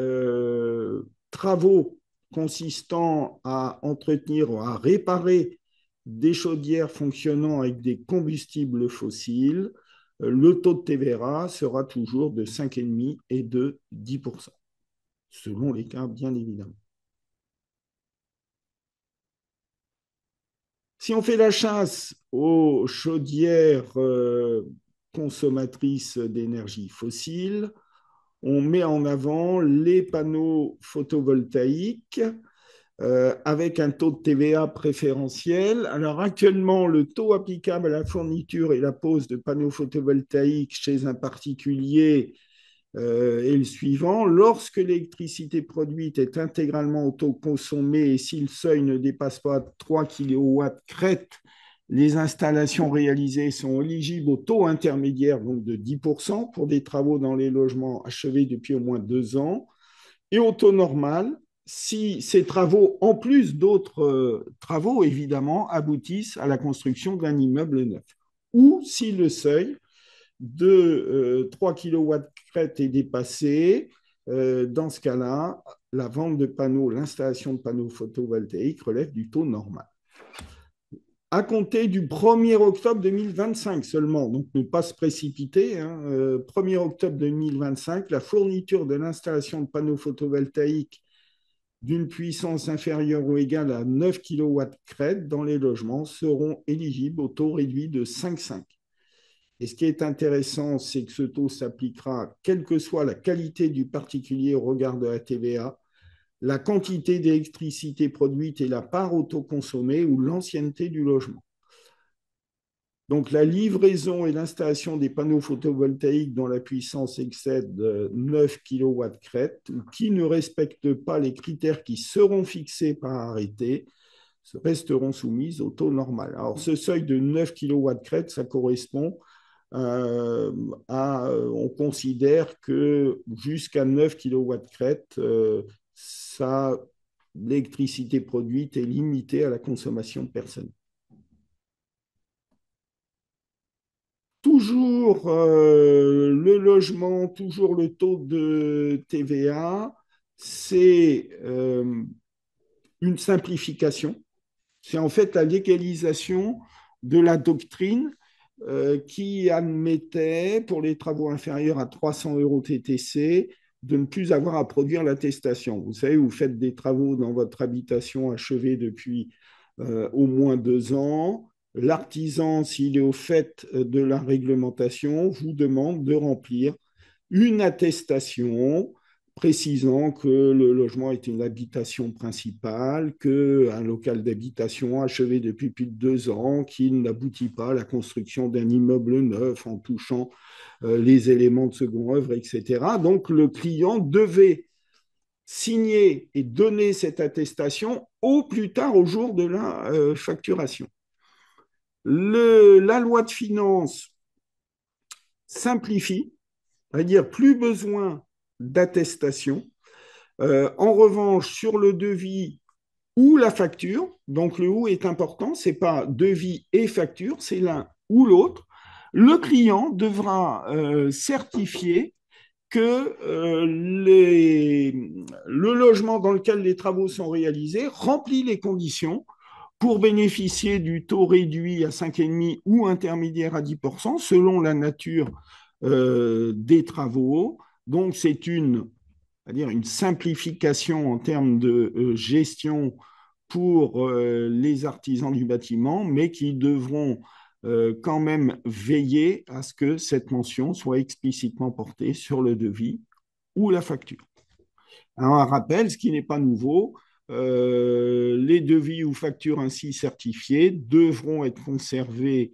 travaux consistant à entretenir ou à réparer des chaudières fonctionnant avec des combustibles fossiles, le taux de TVA sera toujours de 5,5% et de 10%, selon les cas, bien évidemment. Si on fait la chasse aux chaudières consommatrices d'énergie fossile, on met en avant les panneaux photovoltaïques avec un taux de TVA préférentiel. Alors actuellement, le taux applicable à la fourniture et la pose de panneaux photovoltaïques chez un particulier est le suivant. Lorsque l'électricité produite est intégralement autoconsommée et si le seuil ne dépasse pas 3 kW crête, les installations réalisées sont éligibles au taux intermédiaire donc de 10% pour des travaux dans les logements achevés depuis au moins 2 ans et au taux normal si ces travaux, en plus d'autres travaux, évidemment, aboutissent à la construction d'un immeuble neuf. Ou si le seuil de 3 kW crête est dépassé, dans ce cas-là, la vente de panneaux, l'installation de panneaux photovoltaïques relève du taux normal. À compter du 1er octobre 2025 seulement, donc ne pas se précipiter, 1er octobre 2025, la fourniture de l'installation de panneaux photovoltaïques d'une puissance inférieure ou égale à 9 kW crête dans les logements seront éligibles au taux réduit de 5,5. Et ce qui est intéressant, c'est que ce taux s'appliquera quelle que soit la qualité du particulier au regard de la TVA, la quantité d'électricité produite et la part autoconsommée ou l'ancienneté du logement. Donc, la livraison et l'installation des panneaux photovoltaïques dont la puissance excède 9 kW crête ou qui ne respectent pas les critères qui seront fixés par arrêté resteront soumises au taux normal. Alors, ce seuil de 9 kW crête, ça correspond on considère que jusqu'à 9 kW crête, l'électricité produite est limitée à la consommation personnelle. Toujours le logement, toujours le taux de TVA, c'est une simplification. C'est en fait la légalisation de la doctrine qui admettait, pour les travaux inférieurs à 300 euros TTC, de ne plus avoir à produire l'attestation. Vous savez, vous faites des travaux dans votre habitation achevée depuis au moins 2 ans. L'artisan, s'il est au fait de la réglementation, vous demande de remplir une attestation précisant que le logement est une habitation principale, qu'un local d'habitation achevé depuis plus de 2 ans, qu'il n'aboutit pas à la construction d'un immeuble neuf en touchant les éléments de seconde œuvre, etc. Donc le client devait signer et donner cette attestation au plus tard au jour de la facturation. La loi de finances simplifie, c'est-à-dire plus besoin d'attestation. En revanche, sur le devis ou la facture, donc le ou est important, ce n'est pas devis et facture, c'est l'un ou l'autre, le client devra certifier que le logement dans lequel les travaux sont réalisés remplit les conditions pour bénéficier du taux réduit à 5,5 ou intermédiaire à 10% selon la nature des travaux. Donc, c'est une simplification en termes de gestion pour les artisans du bâtiment, mais qui devront quand même veiller à ce que cette mention soit explicitement portée sur le devis ou la facture. Alors, un rappel, ce qui n'est pas nouveau, les devis ou factures ainsi certifiés devront être conservés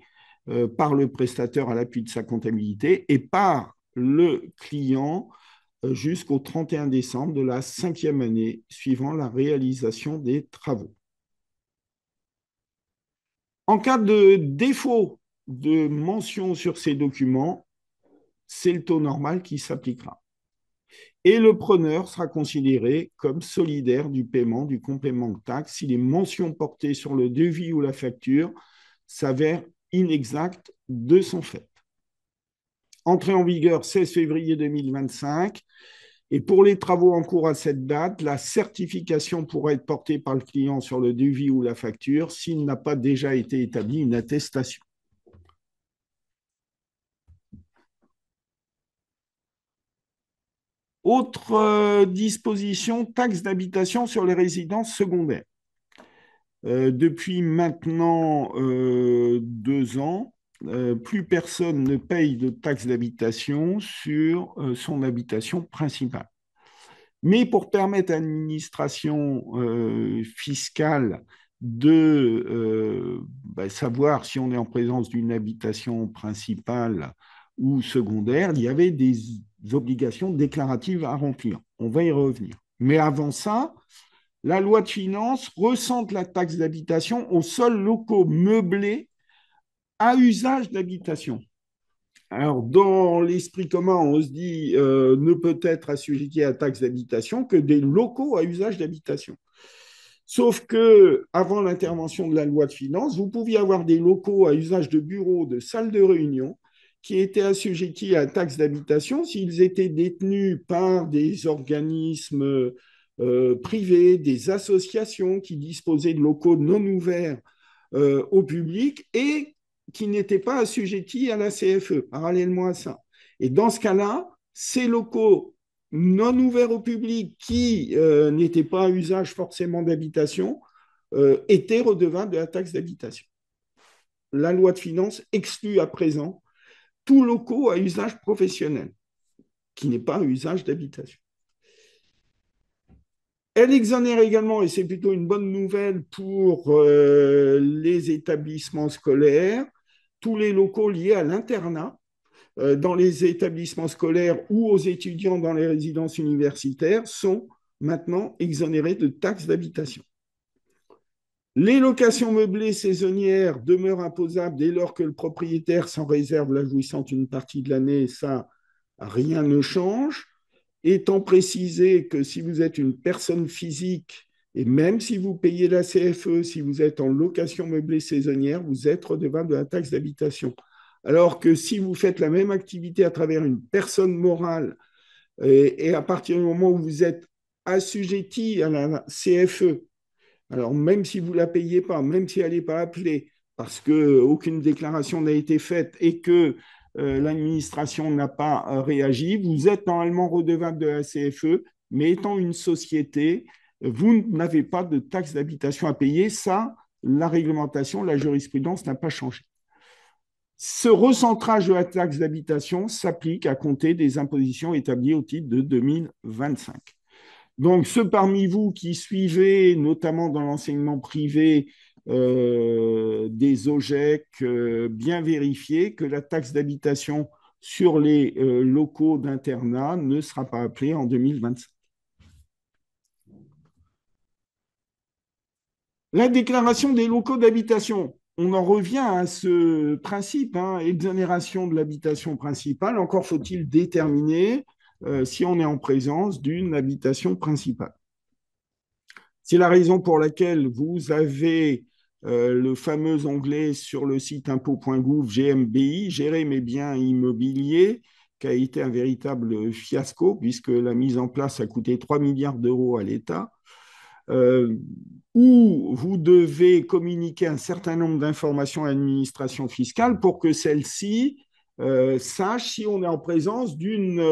par le prestataire à l'appui de sa comptabilité et par le client jusqu'au 31 décembre de la 5e année suivant la réalisation des travaux. En cas de défaut de mention sur ces documents, c'est le taux normal qui s'appliquera. Et le preneur sera considéré comme solidaire du paiement du complément de taxe si les mentions portées sur le devis ou la facture s'avèrent inexactes de son fait. Entrée en vigueur 16 février 2025. Et pour les travaux en cours à cette date, la certification pourra être portée par le client sur le devis ou la facture s'il n'a pas déjà été établi une attestation. Autre disposition, taxe d'habitation sur les résidences secondaires. Depuis maintenant 2 ans, plus personne ne paye de taxe d'habitation sur son habitation principale. Mais pour permettre à l'administration fiscale de savoir si on est en présence d'une habitation principale ou secondaire, il y avait des obligations déclaratives à remplir. On va y revenir. Mais avant ça, la loi de finances recentre la taxe d'habitation aux seuls locaux meublés à usage d'habitation. Alors, dans l'esprit commun, on se dit ne peut être assujetti à la taxe d'habitation que des locaux à usage d'habitation. Sauf que, avant l'intervention de la loi de finances, vous pouviez avoir des locaux à usage de bureaux, de salles de réunion, qui étaient assujettis à la taxe d'habitation s'ils étaient détenus par des organismes privés, des associations qui disposaient de locaux non ouverts au public et qui n'étaient pas assujettis à la CFE, parallèlement à ça. Et dans ce cas-là, ces locaux non ouverts au public qui n'étaient pas à usage forcément d'habitation étaient redevables de la taxe d'habitation. La loi de finances exclut à présent tout locaux à usage professionnel, qui n'est pas à usage d'habitation. Elle exonère également, et c'est plutôt une bonne nouvelle pour les établissements scolaires, tous les locaux liés à l'internat dans les établissements scolaires ou aux étudiants dans les résidences universitaires sont maintenant exonérés de taxes d'habitation. Les locations meublées saisonnières demeurent imposables dès lors que le propriétaire s'en réserve la jouissance une partie de l'année, ça, rien ne change. Étant précisé que si vous êtes une personne physique, et même si vous payez la CFE, si vous êtes en location meublée saisonnière, vous êtes redevable de la taxe d'habitation. Alors que si vous faites la même activité à travers une personne morale, et à partir du moment où vous êtes assujetti à la CFE, alors même si vous ne la payez pas, même si elle n'est pas appelée, parce qu'aucune déclaration n'a été faite et que l'administration n'a pas réagi, vous êtes normalement redevable de la CFE, mais étant une société, vous n'avez pas de taxe d'habitation à payer. Ça, la réglementation, la jurisprudence n'a pas changé. Ce recentrage de la taxe d'habitation s'applique à compter des impositions établies au titre de 2025. Donc, ceux parmi vous qui suivez, notamment dans l'enseignement privé, des OGEC, bien vérifiez que la taxe d'habitation sur les locaux d'internat ne sera pas appelée en 2025. La déclaration des locaux d'habitation. On en revient à ce principe, hein, exonération de l'habitation principale. Encore faut-il déterminer si on est en présence d'une habitation principale. C'est la raison pour laquelle vous avez le fameux onglet sur le site impôt.gouv GMBI, gérer mes biens immobiliers, qui a été un véritable fiasco puisque la mise en place a coûté 3 milliards d'euros à l'État, où vous devez communiquer un certain nombre d'informations à l'administration fiscale pour que celle-ci sache si on est en présence d'une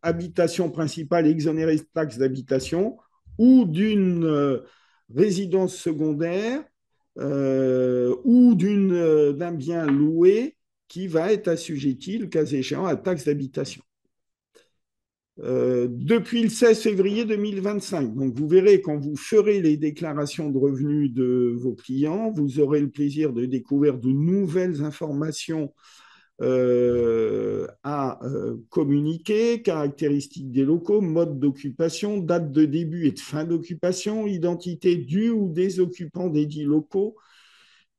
habitation principale exonérée de taxe d'habitation ou d'une résidence secondaire ou d'un bien loué qui va être assujetti, le cas échéant, à taxe d'habitation. depuis le 16 février 2025. Donc, vous verrez, quand vous ferez les déclarations de revenus de vos clients, vous aurez le plaisir de découvrir de nouvelles informations à communiquer, caractéristiques des locaux, mode d'occupation, date de début et de fin d'occupation, identité du ou des occupants des dits locaux,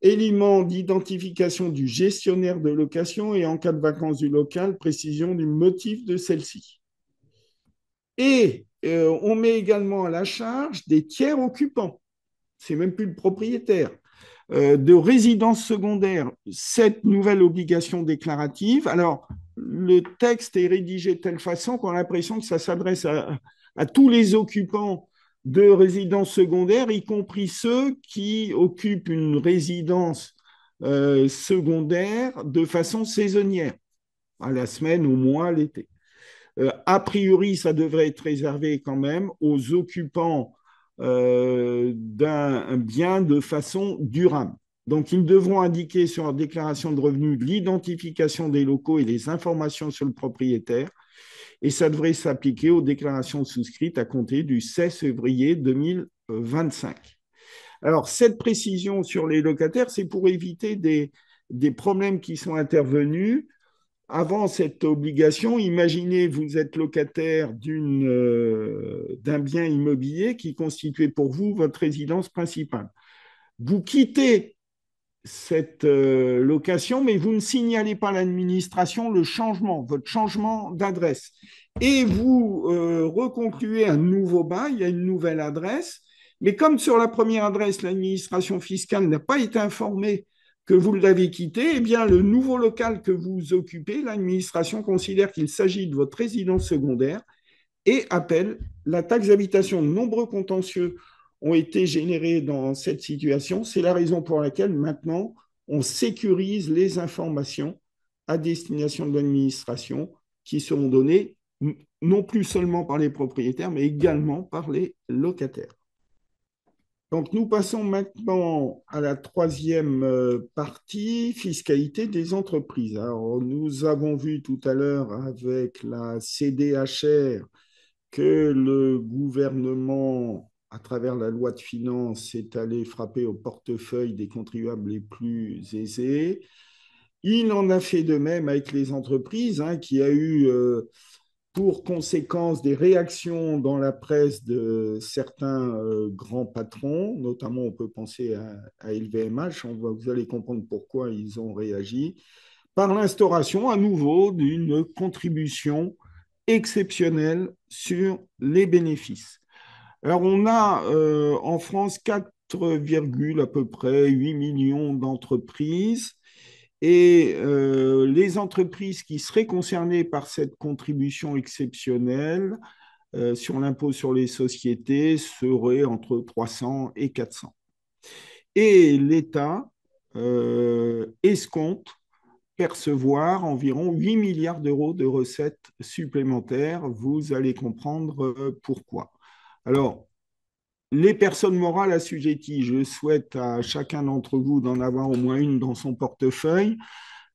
éléments d'identification du gestionnaire de location et en cas de vacances du local, précision du motif de celle-ci. Et on met également à la charge des tiers occupants, c'est même plus le propriétaire, de résidence secondaire, cette nouvelle obligation déclarative. Alors, le texte est rédigé de telle façon qu'on a l'impression que ça s'adresse à tous les occupants de résidences secondaires, y compris ceux qui occupent une résidence secondaire de façon saisonnière, à la semaine, au mois, l'été. A priori, ça devrait être réservé quand même aux occupants d'un bien de façon durable. Donc, ils devront indiquer sur leur déclaration de revenus l'identification des locaux et les informations sur le propriétaire. Et ça devrait s'appliquer aux déclarations souscrites à compter du 16 février 2025. Alors, cette précision sur les locataires, c'est pour éviter des problèmes qui sont intervenus avant cette obligation. Imaginez, vous êtes locataire d'un bien immobilier qui constituait pour vous votre résidence principale. Vous quittez cette location, mais vous ne signalez pas à l'administration le changement, votre changement d'adresse. Et vous reconcluez un nouveau bail, il y a une nouvelle adresse, mais comme sur la première adresse, l'administration fiscale n'a pas été informée que vous l'avez quitté, eh bien, le nouveau local que vous occupez, l'administration considère qu'il s'agit de votre résidence secondaire et appelle la taxe d'habitation. De nombreux contentieux ont été générés dans cette situation. C'est la raison pour laquelle maintenant, on sécurise les informations à destination de l'administration qui seront données non plus seulement par les propriétaires, mais également par les locataires. Donc, nous passons maintenant à la troisième partie, fiscalité des entreprises. Alors, nous avons vu tout à l'heure avec la CDHR que le gouvernement, à travers la loi de finances, est allé frapper au portefeuille des contribuables les plus aisés. Il en a fait de même avec les entreprises, hein, qui a eu pour conséquence des réactions dans la presse de certains grands patrons, notamment on peut penser à LVMH, vous allez comprendre pourquoi ils ont réagi, par l'instauration à nouveau d'une contribution exceptionnelle sur les bénéfices. Alors on a en France 4, à peu près 8 millions d'entreprises et les entreprises qui seraient concernées par cette contribution exceptionnelle sur l'impôt sur les sociétés seraient entre 300 et 400. Et l'État escompte percevoir environ 8 milliards d'euros de recettes supplémentaires. Vous allez comprendre pourquoi. Alors, les personnes morales assujetties, je souhaite à chacun d'entre vous d'en avoir au moins une dans son portefeuille.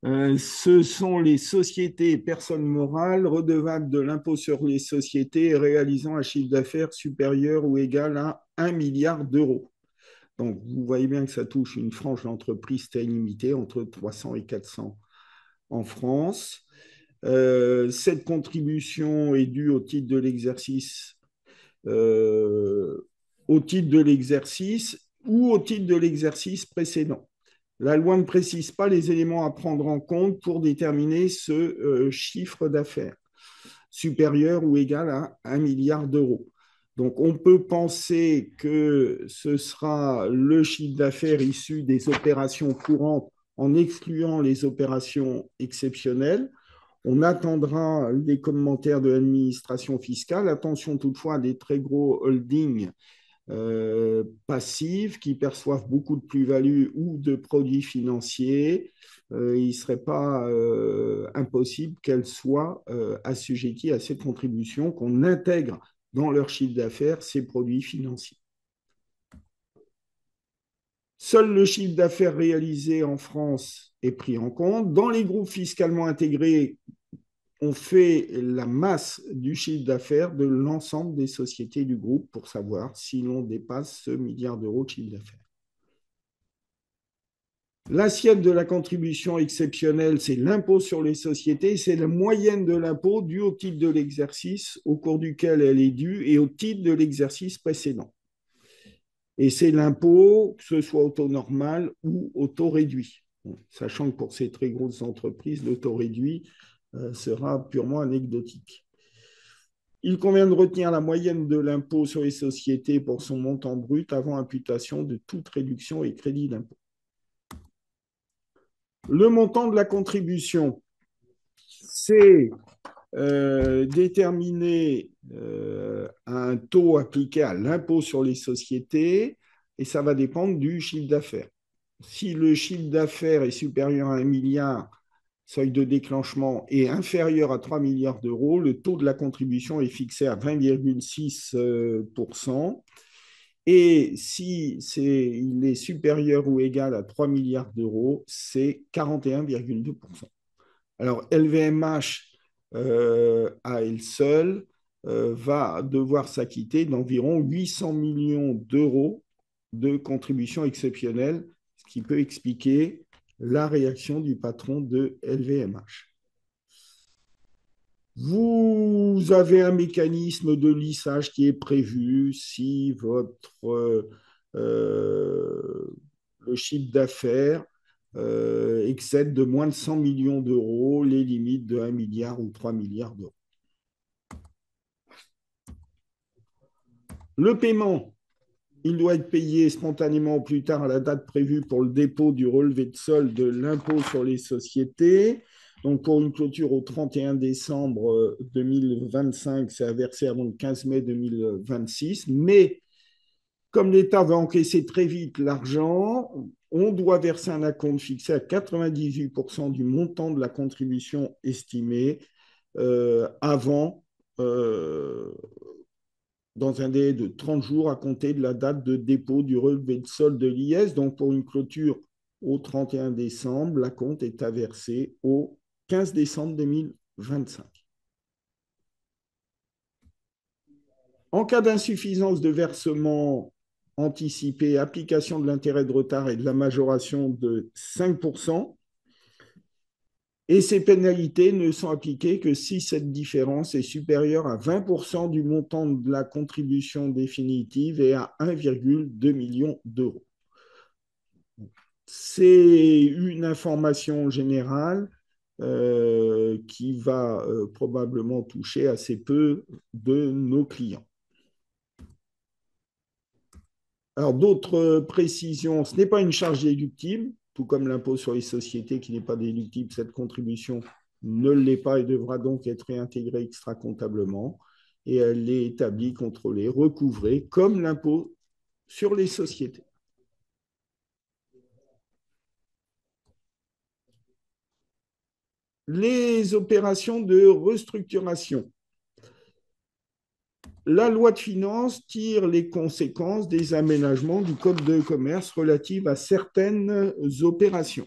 Ce sont les sociétés et personnes morales redevables de l'impôt sur les sociétés réalisant un chiffre d'affaires supérieur ou égal à 1 milliard d'euros. Donc, vous voyez bien que ça touche une frange d'entreprise taille limitée entre 300 et 400 en France. Cette contribution est due euh, au titre de l'exercice ou au titre de l'exercice précédent. La loi ne précise pas les éléments à prendre en compte pour déterminer ce chiffre d'affaires supérieur ou égal à 1 milliard d'euros. Donc, on peut penser que ce sera le chiffre d'affaires issu des opérations courantes en excluant les opérations exceptionnelles. On attendra les commentaires de l'administration fiscale. Attention toutefois à des très gros holdings passives qui perçoivent beaucoup de plus-values ou de produits financiers. Il ne serait pas impossible qu'elles soient assujetties à cette contribution, qu'on intègre dans leur chiffre d'affaires ces produits financiers. Seul le chiffre d'affaires réalisé en France est pris en compte. Dans les groupes fiscalement intégrés, on fait la masse du chiffre d'affaires de l'ensemble des sociétés du groupe pour savoir si l'on dépasse ce milliard d'euros de chiffre d'affaires. L'assiette de la contribution exceptionnelle, c'est l'impôt sur les sociétés, c'est la moyenne de l'impôt due au titre de l'exercice au cours duquel elle est due et au titre de l'exercice précédent. Et c'est l'impôt, que ce soit au taux normal ou au taux réduit. Sachant que pour ces très grosses entreprises, le taux réduit sera purement anecdotique. Il convient de retenir la moyenne de l'impôt sur les sociétés pour son montant brut avant imputation de toute réduction et crédit d'impôt. Le montant de la contribution, c'est déterminé à un taux appliqué à l'impôt sur les sociétés et ça va dépendre du chiffre d'affaires. Si le chiffre d'affaires est supérieur à 1 milliard, seuil de déclenchement est inférieur à 3 milliards d'euros, le taux de la contribution est fixé à 20,6%. Et si il est supérieur ou égal à 3 milliards d'euros, c'est 41,2%. Alors, LVMH, à elle seule, va devoir s'acquitter d'environ 800 millions d'euros de contributions exceptionnelles, ce qui peut expliquer la réaction du patron de LVMH. Vous avez un mécanisme de lissage qui est prévu si le chiffre d'affaires excède de moins de 100 millions d'euros les limites de 1 milliard ou 3 milliards d'euros. Le paiement, il doit être payé spontanément au plus tard à la date prévue pour le dépôt du relevé de solde de l'impôt sur les sociétés. Donc, pour une clôture au 31 décembre 2025, c'est à verser avant le 15 mai 2026. Mais comme l'État va encaisser très vite l'argent, on doit verser un acompte fixé à 98% du montant de la contribution estimée avant, dans un délai de 30 jours à compter de la date de dépôt du relevé de solde de l'IS. Donc, pour une clôture au 31 décembre, l'acompte est à verser au 15 décembre 2025. En cas d'insuffisance de versement anticipé, application de l'intérêt de retard et de la majoration de 5%, et ces pénalités ne sont appliquées que si cette différence est supérieure à 20% du montant de la contribution définitive et à 1,2 million d'euros. C'est une information générale qui va probablement toucher assez peu de nos clients. Alors, d'autres précisions, ce n'est pas une charge déductible, tout comme l'impôt sur les sociétés qui n'est pas déductible, cette contribution ne l'est pas et devra donc être réintégrée extra-comptablement. Et elle est établie, contrôlée, recouvrée comme l'impôt sur les sociétés. Les opérations de restructuration. La loi de finances tire les conséquences des aménagements du Code de commerce relatifs à certaines opérations.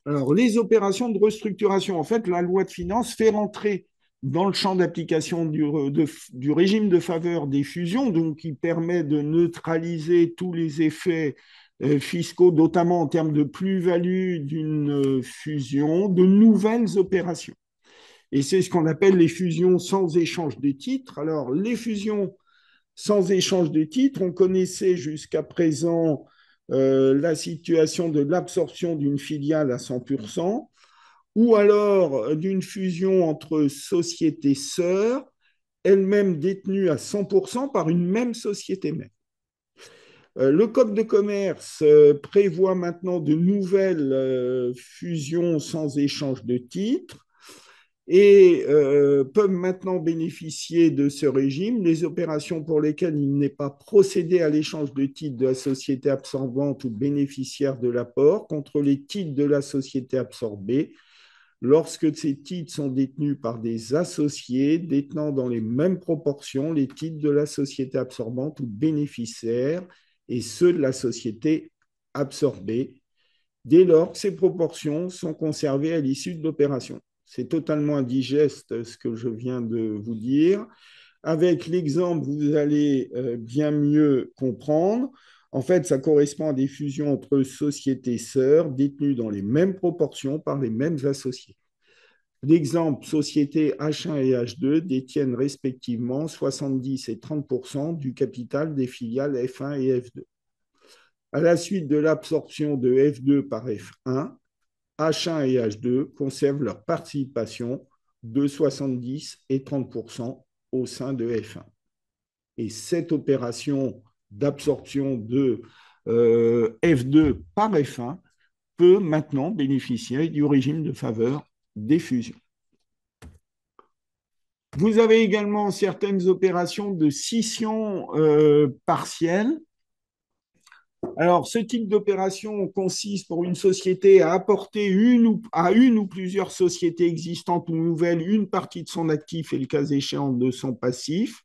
Alors, les opérations de restructuration, en fait, la loi de finances fait rentrer dans le champ d'application du régime de faveur des fusions, donc qui permet de neutraliser tous les effets fiscaux, notamment en termes de plus-value d'une fusion, de nouvelles opérations. Et c'est ce qu'on appelle les fusions sans échange de titres. Alors, les fusions sans échange de titres, on connaissait jusqu'à présent la situation de l'absorption d'une filiale à 100%, ou alors d'une fusion entre sociétés sœurs, elles-mêmes détenues à 100% par une même société mère. Le Code de commerce prévoit maintenant de nouvelles fusions sans échange de titres et peuvent maintenant bénéficier de ce régime les opérations pour lesquelles il n'est pas procédé à l'échange de titres de la société absorbante ou bénéficiaire de l'apport contre les titres de la société absorbée, lorsque ces titres sont détenus par des associés détenant dans les mêmes proportions les titres de la société absorbante ou bénéficiaire et ceux de la société absorbée. dès lors que ces proportions sont conservées à l'issue de l'opération. C'est totalement indigeste ce que je viens de vous dire. Avec l'exemple, vous allez bien mieux comprendre. En fait, ça correspond à des fusions entre sociétés sœurs détenues dans les mêmes proportions par les mêmes associés. L'exemple, sociétés H1 et H2 détiennent respectivement 70 et 30% du capital des filiales F1 et F2. À la suite de l'absorption de F2 par F1, H1 et H2 conservent leur participation de 70 et 30% au sein de F1. Et cette opération d'absorption de F2 par F1 peut maintenant bénéficier du régime de faveur des fusions. Vous avez également certaines opérations de scission partielle. Alors, ce type d'opération consiste pour une société à apporter une ou plusieurs sociétés existantes ou nouvelles une partie de son actif et le cas échéant de son passif.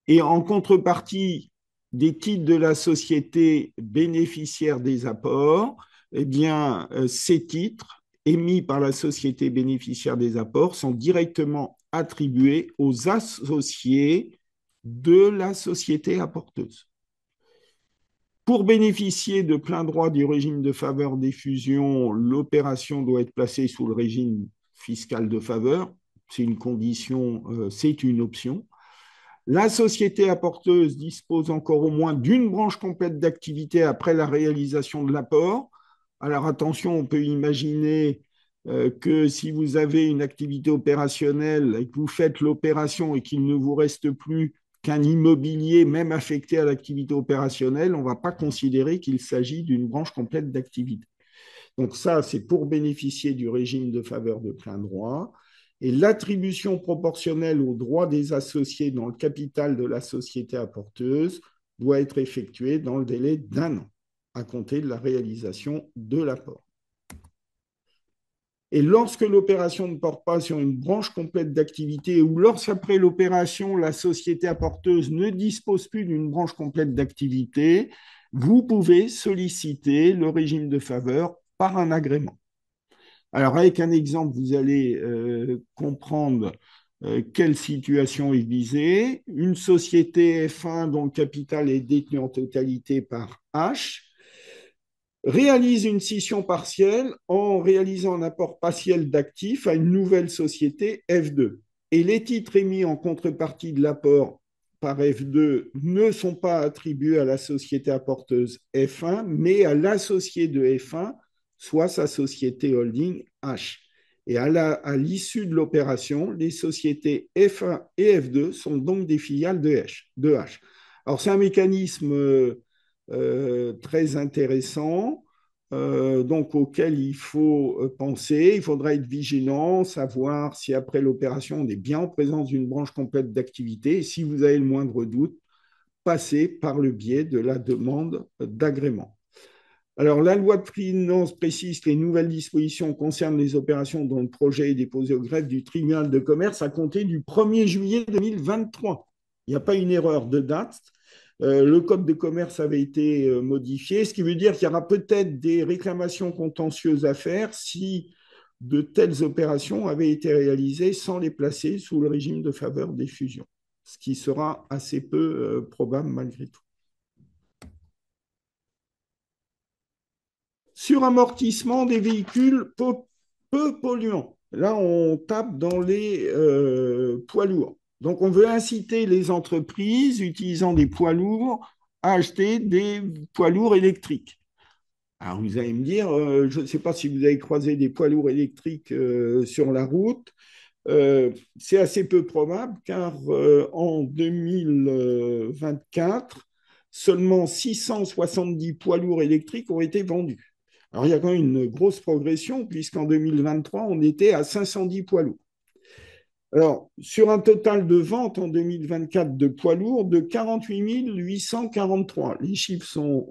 Et en contrepartie des titres de la société bénéficiaire des apports, eh bien, ces titres émis par la société bénéficiaire des apports sont directement attribués aux associés de la société apporteuse. Pour bénéficier de plein droit du régime de faveur des fusions, l'opération doit être placée sous le régime fiscal de faveur. C'est une condition, c'est une option. La société apporteuse dispose encore au moins d'une branche complète d'activité après la réalisation de l'apport. Alors attention, on peut imaginer que si vous avez une activité opérationnelle et que vous faites l'opération et qu'il ne vous reste plus qu'un immobilier, même affecté à l'activité opérationnelle, on ne va pas considérer qu'il s'agit d'une branche complète d'activité. Donc ça, c'est pour bénéficier du régime de faveur de plein droit. Et l'attribution proportionnelle aux droits des associés dans le capital de la société apporteuse doit être effectuée dans le délai d'1 an, à compter de la réalisation de l'apport. Et lorsque l'opération ne porte pas sur une branche complète d'activité ou lorsqu'après l'opération, la société apporteuse ne dispose plus d'une branche complète d'activité, vous pouvez solliciter le régime de faveur par un agrément. Alors, avec un exemple, vous allez comprendre quelle situation est visée. Une société F1 dont le capital est détenu en totalité par H réalise une scission partielle en réalisant un apport partiel d'actifs à une nouvelle société F2. Et les titres émis en contrepartie de l'apport par F2 ne sont pas attribués à la société apporteuse F1, mais à l'associé de F1, soit sa société holding H. Et à l'issue de l'opération, les sociétés F1 et F2 sont donc des filiales de H. Alors, c'est un mécanisme très intéressant, donc auquel il faut penser. Il faudra être vigilant, savoir si après l'opération, on est bien en présence d'une branche complète d'activité. Et si vous avez le moindre doute, passez par le biais de la demande d'agrément. Alors, la loi de finances précise que les nouvelles dispositions concernent les opérations dont le projet est déposé au greffe du tribunal de commerce à compter du 1er juillet 2023. Il n'y a pas une erreur de date. Le code de commerce avait été modifié, ce qui veut dire qu'il y aura peut-être des réclamations contentieuses à faire si de telles opérations avaient été réalisées sans les placer sous le régime de faveur des fusions, ce qui sera assez peu probable malgré tout. Suramortissement des véhicules peu polluants. Là, on tape dans les poids lourds. Donc, on veut inciter les entreprises utilisant des poids lourds à acheter des poids lourds électriques. Alors, vous allez me dire, je ne sais pas si vous avez croisé des poids lourds électriques sur la route. C'est assez peu probable car en 2024, seulement 670 poids lourds électriques ont été vendus. Alors, il y a quand même une grosse progression, puisqu'en 2023, on était à 510 poids lourds. Alors, sur un total de ventes en 2024 de poids lourds de 48 843, les chiffres sont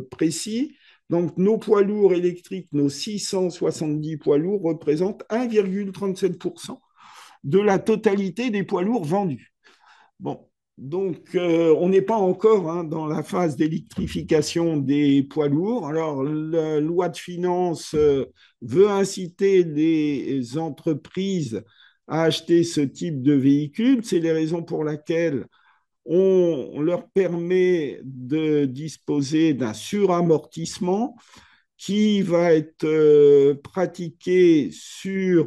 précis. Donc, nos poids lourds électriques, nos 670 poids lourds représentent 1,37% de la totalité des poids lourds vendus. Bon, Donc, on n'est pas encore hein, dans la phase d'électrification des poids lourds. Alors, la loi de finances veut inciter les entreprises à acheter ce type de véhicules. C'est les raisons pour lesquelles on leur permet de disposer d'un suramortissement qui va être pratiqué sur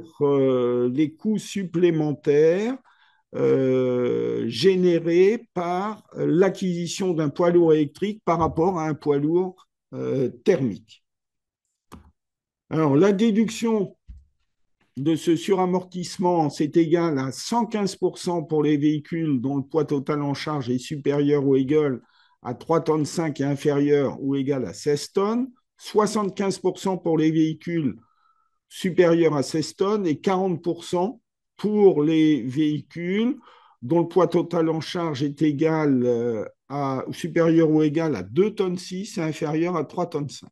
les coûts supplémentaires générés par l'acquisition d'un poids lourd électrique par rapport à un poids lourd thermique. Alors, la déduction de ce suramortissement, c'est égal à 115% pour les véhicules dont le poids total en charge est supérieur ou égal à 3,5 tonnes et inférieur ou égal à 16 tonnes, 75% pour les véhicules supérieurs à 16 tonnes et 40% pour les véhicules dont le poids total en charge est égal à supérieur ou égal à 2,6 tonnes et inférieur à 3,5 tonnes.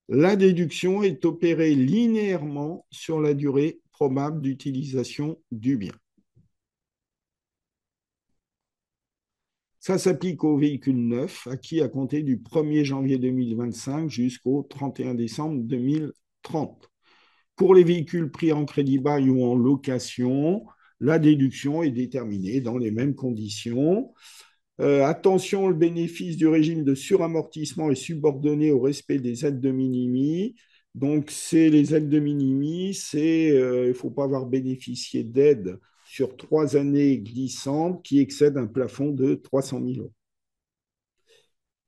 La déduction est opérée linéairement sur la durée probable d'utilisation du bien. Ça s'applique aux véhicules neufs acquis à compter du 1er janvier 2025 jusqu'au 31 décembre 2030. Pour les véhicules pris en crédit bail ou en location, la déduction est déterminée dans les mêmes conditions. Attention, le bénéfice du régime de suramortissement est subordonné au respect des aides de minimis. Donc, c'est les aides de minimis, il ne faut pas avoir bénéficié d'aides sur 3 années glissantes qui excèdent un plafond de 300 000 euros.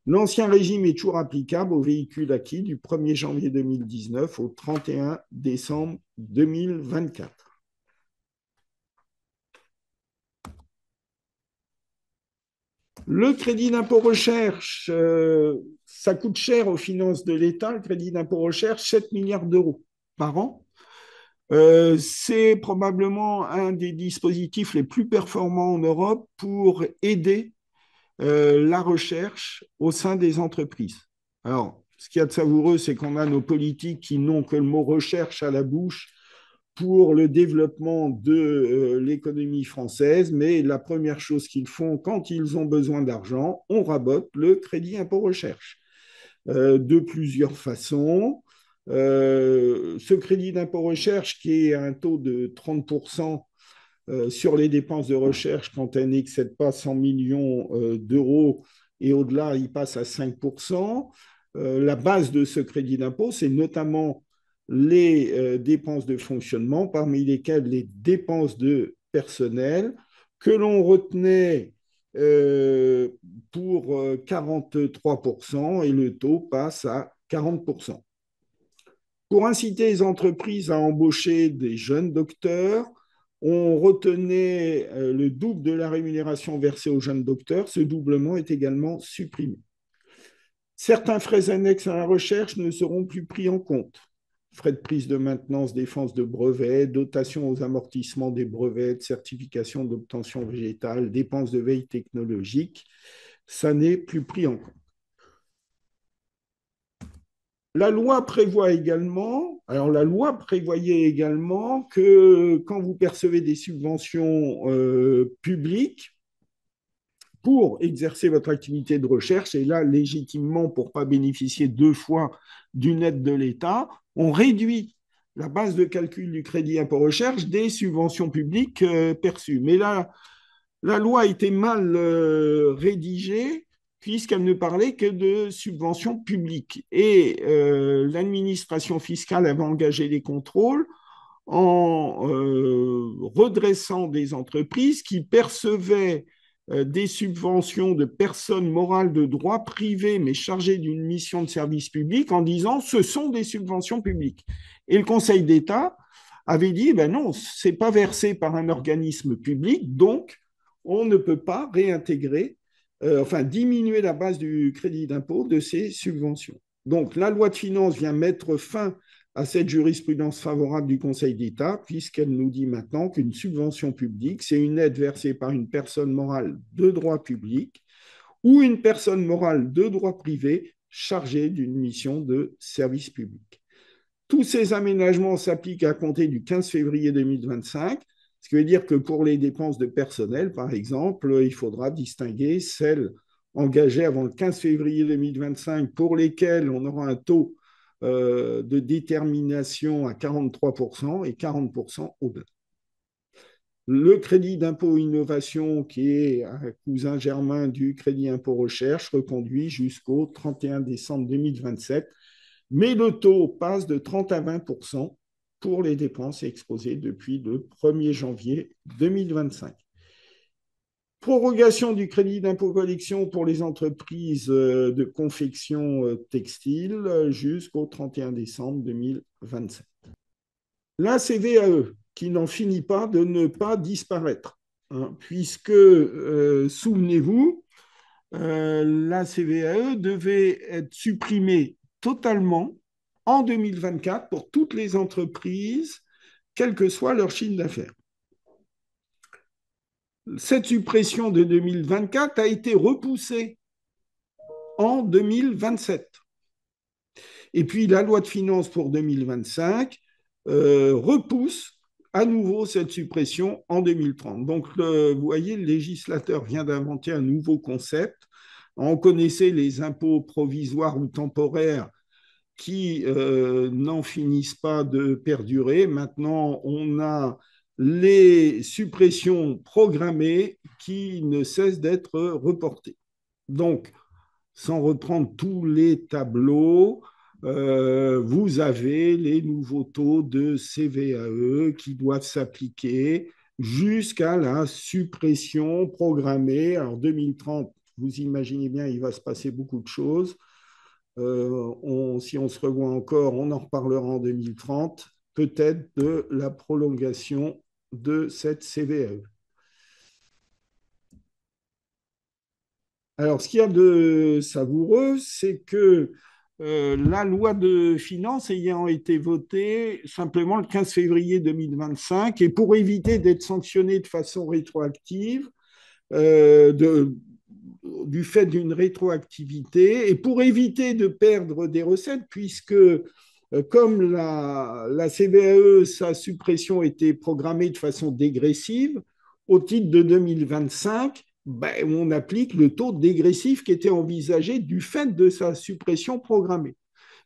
L'ancien régime est toujours applicable aux véhicules acquis du 1er janvier 2019 au 31 décembre 2024. Le crédit d'impôt recherche, ça coûte cher aux finances de l'État, le crédit d'impôt recherche, 7 milliards d'euros par an. C'est probablement un des dispositifs les plus performants en Europe pour aider la recherche au sein des entreprises. Alors, ce qu'il y a de savoureux, c'est qu'on a nos politiques qui n'ont que le mot recherche à la bouche pour le développement de l'économie française, mais la première chose qu'ils font quand ils ont besoin d'argent, on rabote le crédit impôt recherche de plusieurs façons. Ce crédit d'impôt recherche qui est à un taux de 30% sur les dépenses de recherche quand elles n'excèdent pas 100 millions d'euros et au-delà, il passe à 5%. La base de ce crédit d'impôt, c'est notamment les dépenses de fonctionnement, parmi lesquelles les dépenses de personnel, que l'on retenait pour 43% et le taux passe à 40%. Pour inciter les entreprises à embaucher des jeunes docteurs, on retenait le double de la rémunération versée aux jeunes docteurs. Ce doublement est également supprimé. Certains frais annexes à la recherche ne seront plus pris en compte. Frais de prise de maintenance, défense de brevets, dotation aux amortissements des brevets, de certification d'obtention végétale, dépenses de veille technologique, ça n'est plus pris en compte. La loi prévoit également, alors la loi prévoyait également que quand vous percevez des subventions publiques pour exercer votre activité de recherche, et là légitimement pour ne pas bénéficier 2 fois d'une aide de l'État, on réduit la base de calcul du crédit impôt recherche des subventions publiques perçues. Mais là, la loi a été mal rédigée puisqu'elle ne parlait que de subventions publiques. Et l'administration fiscale avait engagé des contrôles en redressant des entreprises qui percevaient des subventions de personnes morales de droit privé, mais chargées d'une mission de service public, en disant ce sont des subventions publiques. Et le Conseil d'État avait dit ben non, ce n'est pas versé par un organisme public, donc on ne peut pas réintégrer, enfin diminuer la base du crédit d'impôt de ces subventions. Donc la loi de finances vient mettre fin à cette jurisprudence favorable du Conseil d'État, puisqu'elle nous dit maintenant qu'une subvention publique, c'est une aide versée par une personne morale de droit public ou une personne morale de droit privé chargée d'une mission de service public. Tous ces aménagements s'appliquent à compter du 15 février 2025. Ce qui veut dire que pour les dépenses de personnel, par exemple, il faudra distinguer celles engagées avant le 15 février 2025 pour lesquelles on aura un taux de détermination à 43% et 40% au-delà. Le crédit d'impôt innovation, qui est un cousin germain du crédit impôt recherche, reconduit jusqu'au 31 décembre 2027, mais le taux passe de 30 à 20% pour les dépenses exposées depuis le 1er janvier 2025. Prorogation du crédit d'impôt collection pour les entreprises de confection textile jusqu'au 31 décembre 2027. La CVAE, qui n'en finit pas de ne pas disparaître, hein, puisque, souvenez-vous, la CVAE devait être supprimée totalement en 2024 pour toutes les entreprises, quel que soit leur chiffre d'affaires. Cette suppression de 2024 a été repoussée en 2027. Et puis la loi de finances pour 2025 repousse à nouveau cette suppression en 2030. Donc, vous voyez, le législateur vient d'inventer un nouveau concept. On connaissait les impôts provisoires ou temporaires qui n'en finissent pas de perdurer. Maintenant, on a les suppressions programmées qui ne cessent d'être reportées. Donc, sans reprendre tous les tableaux, vous avez les nouveaux taux de CVAE qui doivent s'appliquer jusqu'à la suppression programmée. Alors 2030, vous imaginez bien, il va se passer beaucoup de choses. Si on se revoit encore, on en reparlera en 2030, peut-être de la prolongation de cette CVAE. Alors, ce qu'il y a de savoureux, c'est que la loi de finances ayant été votée simplement le 15 février 2025, et pour éviter d'être sanctionné de façon rétroactive, du fait d'une rétroactivité, et pour éviter de perdre des recettes, puisque comme la CVAE, sa suppression était programmée de façon dégressive, au titre de 2025, ben, on applique le taux dégressif qui était envisagé du fait de sa suppression programmée.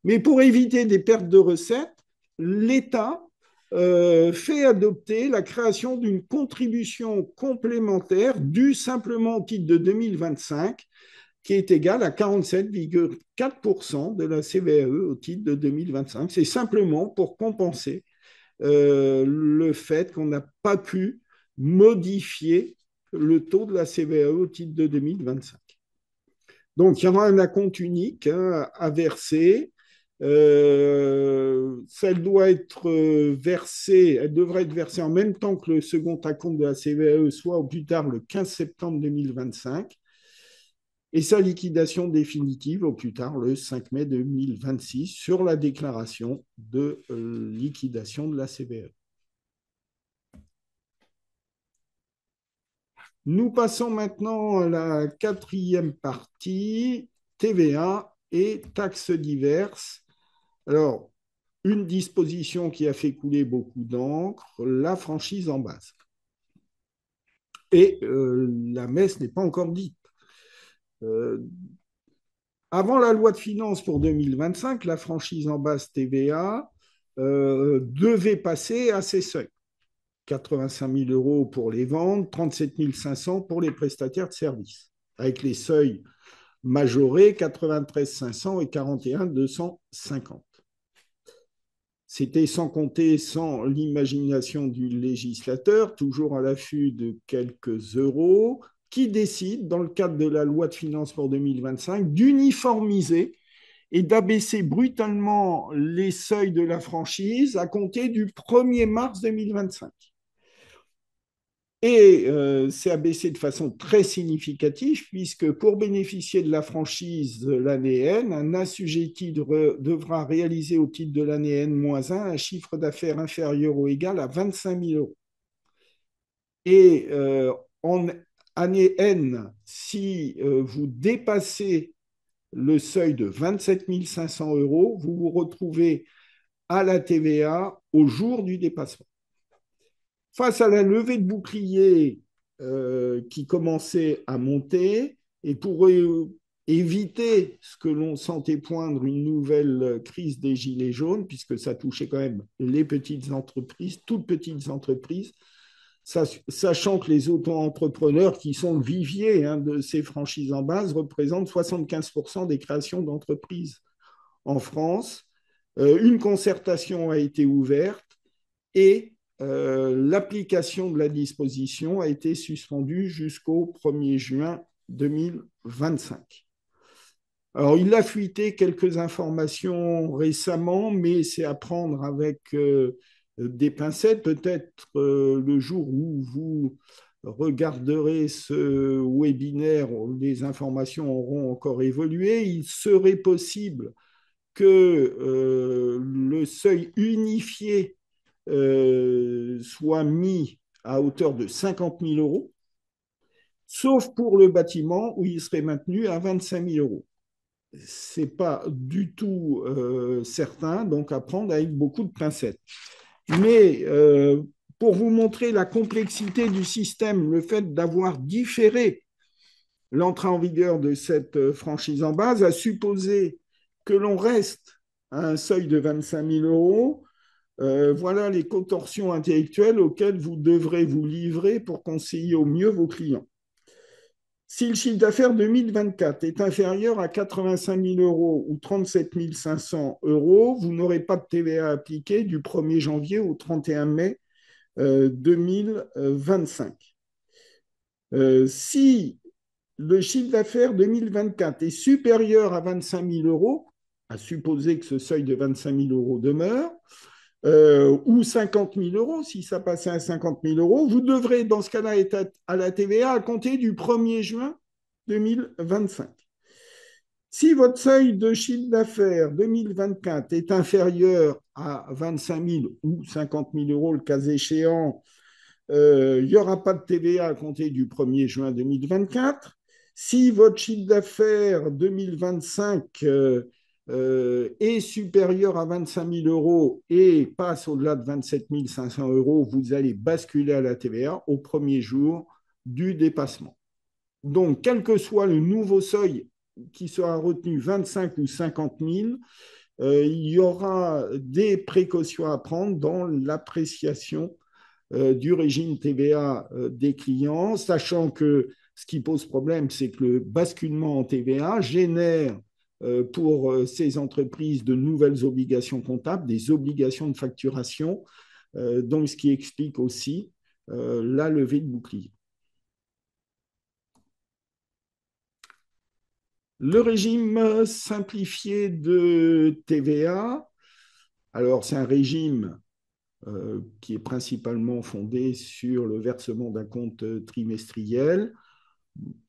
Mais pour éviter des pertes de recettes, l'État fait adopter la création d'une contribution complémentaire due simplement au titre de 2025, qui est égale à 47,4% de la CVAE au titre de 2025. C'est simplement pour compenser le fait qu'on n'a pas pu modifier le taux de la CVAE au titre de 2025. Donc, il y aura un acompte unique à verser. Ça doit être versé, elle devrait être versée en même temps que le second acompte de la CVAE, soit au plus tard le 15 septembre 2025, et sa liquidation définitive au plus tard le 5 mai 2026 sur la déclaration de liquidation de la CVAE. Nous passons maintenant à la quatrième partie, TVA et taxes diverses. Alors, une disposition qui a fait couler beaucoup d'encre, la franchise en base. Et la messe n'est pas encore dite. Avant la loi de finances pour 2025, la franchise en base TVA devait passer à ces seuils. 85 000 euros pour les ventes, 37 500 pour les prestataires de services, avec les seuils majorés 93 500 et 41 250. C'était sans compter, sans l'imagination du législateur, toujours à l'affût de quelques euros, qui décide, dans le cadre de la loi de finances pour 2025, d'uniformiser et d'abaisser brutalement les seuils de la franchise à compter du 1er mars 2025. Et c'est abaissé de façon très significative, puisque pour bénéficier de la franchise de l'année N, un assujetti devra réaliser au titre de l'année N-1 un chiffre d'affaires inférieur ou égal à 25 000 euros. Et en année N, si vous dépassez le seuil de 27 500 euros, vous vous retrouvez à la TVA au jour du dépassement. Face à la levée de bouclier qui commençait à monter, et pour éviter ce que l'on sentait poindre une nouvelle crise des gilets jaunes, puisque ça touchait quand même les petites entreprises, toutes petites entreprises, sachant que les auto-entrepreneurs, qui sont le vivier de ces franchises en base, représentent 75% des créations d'entreprises en France. Une concertation a été ouverte et l'application de la disposition a été suspendue jusqu'au 1er juin 2025. Alors, il a fuité quelques informations récemment, mais c'est à prendre avec des pincettes. Peut-être le jour où vous regarderez ce webinaire, les informations auront encore évolué. Il serait possible que le seuil unifié soit mis à hauteur de 50 000 euros, sauf pour le bâtiment où il serait maintenu à 25 000 euros. Ce n'est pas du tout certain, donc à prendre avec beaucoup de pincettes. Mais pour vous montrer la complexité du système, le fait d'avoir différé l'entrée en vigueur de cette franchise en base a supposé que l'on reste à un seuil de 25 000 euros. Voilà les contorsions intellectuelles auxquelles vous devrez vous livrer pour conseiller au mieux vos clients. Si le chiffre d'affaires 2024 est inférieur à 85 000 euros ou 37 500 euros, vous n'aurez pas de TVA appliquée du 1er janvier au 31 mai 2025. Si le chiffre d'affaires 2024 est supérieur à 25 000 euros, à supposer que ce seuil de 25 000 euros demeure, ou 50 000 euros, si ça passait à 50 000 euros, vous devrez dans ce cas-là être à la TVA à compter du 1er juin 2025. Si votre seuil de chiffre d'affaires 2024 est inférieur à 25 000 ou 50 000 euros, le cas échéant, il n'y aura pas de TVA à compter du 1er juin 2024. Si votre chiffre d'affaires 2025 est supérieur à 25 000 euros et passe au-delà de 27 500 euros, vous allez basculer à la TVA au premier jour du dépassement. Donc, quel que soit le nouveau seuil qui sera retenu, 25 ou 50 000, il y aura des précautions à prendre dans l'appréciation du régime TVA des clients, sachant que ce qui pose problème, c'est que le basculement en TVA génère pour ces entreprises de nouvelles obligations comptables, des obligations de facturation, donc ce qui explique aussi la levée de bouclier. Le régime simplifié de TVA, alors c'est un régime qui est principalement fondé sur le versement d'un compte trimestriel.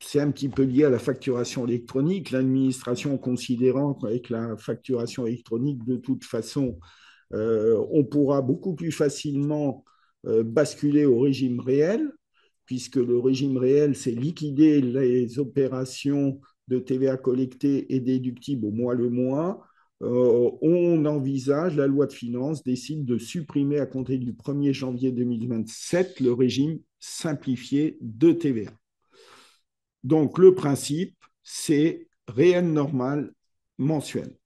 C'est un petit peu lié à la facturation électronique, l'administration considérant qu'avec la facturation électronique, de toute façon, on pourra beaucoup plus facilement basculer au régime réel, puisque le régime réel, c'est liquider les opérations de TVA collectées et déductibles au mois le mois. On envisage, la loi de finances décide de supprimer à compter du 1er janvier 2027 le régime simplifié de TVA. Donc, le principe, c'est réel normal mensuel.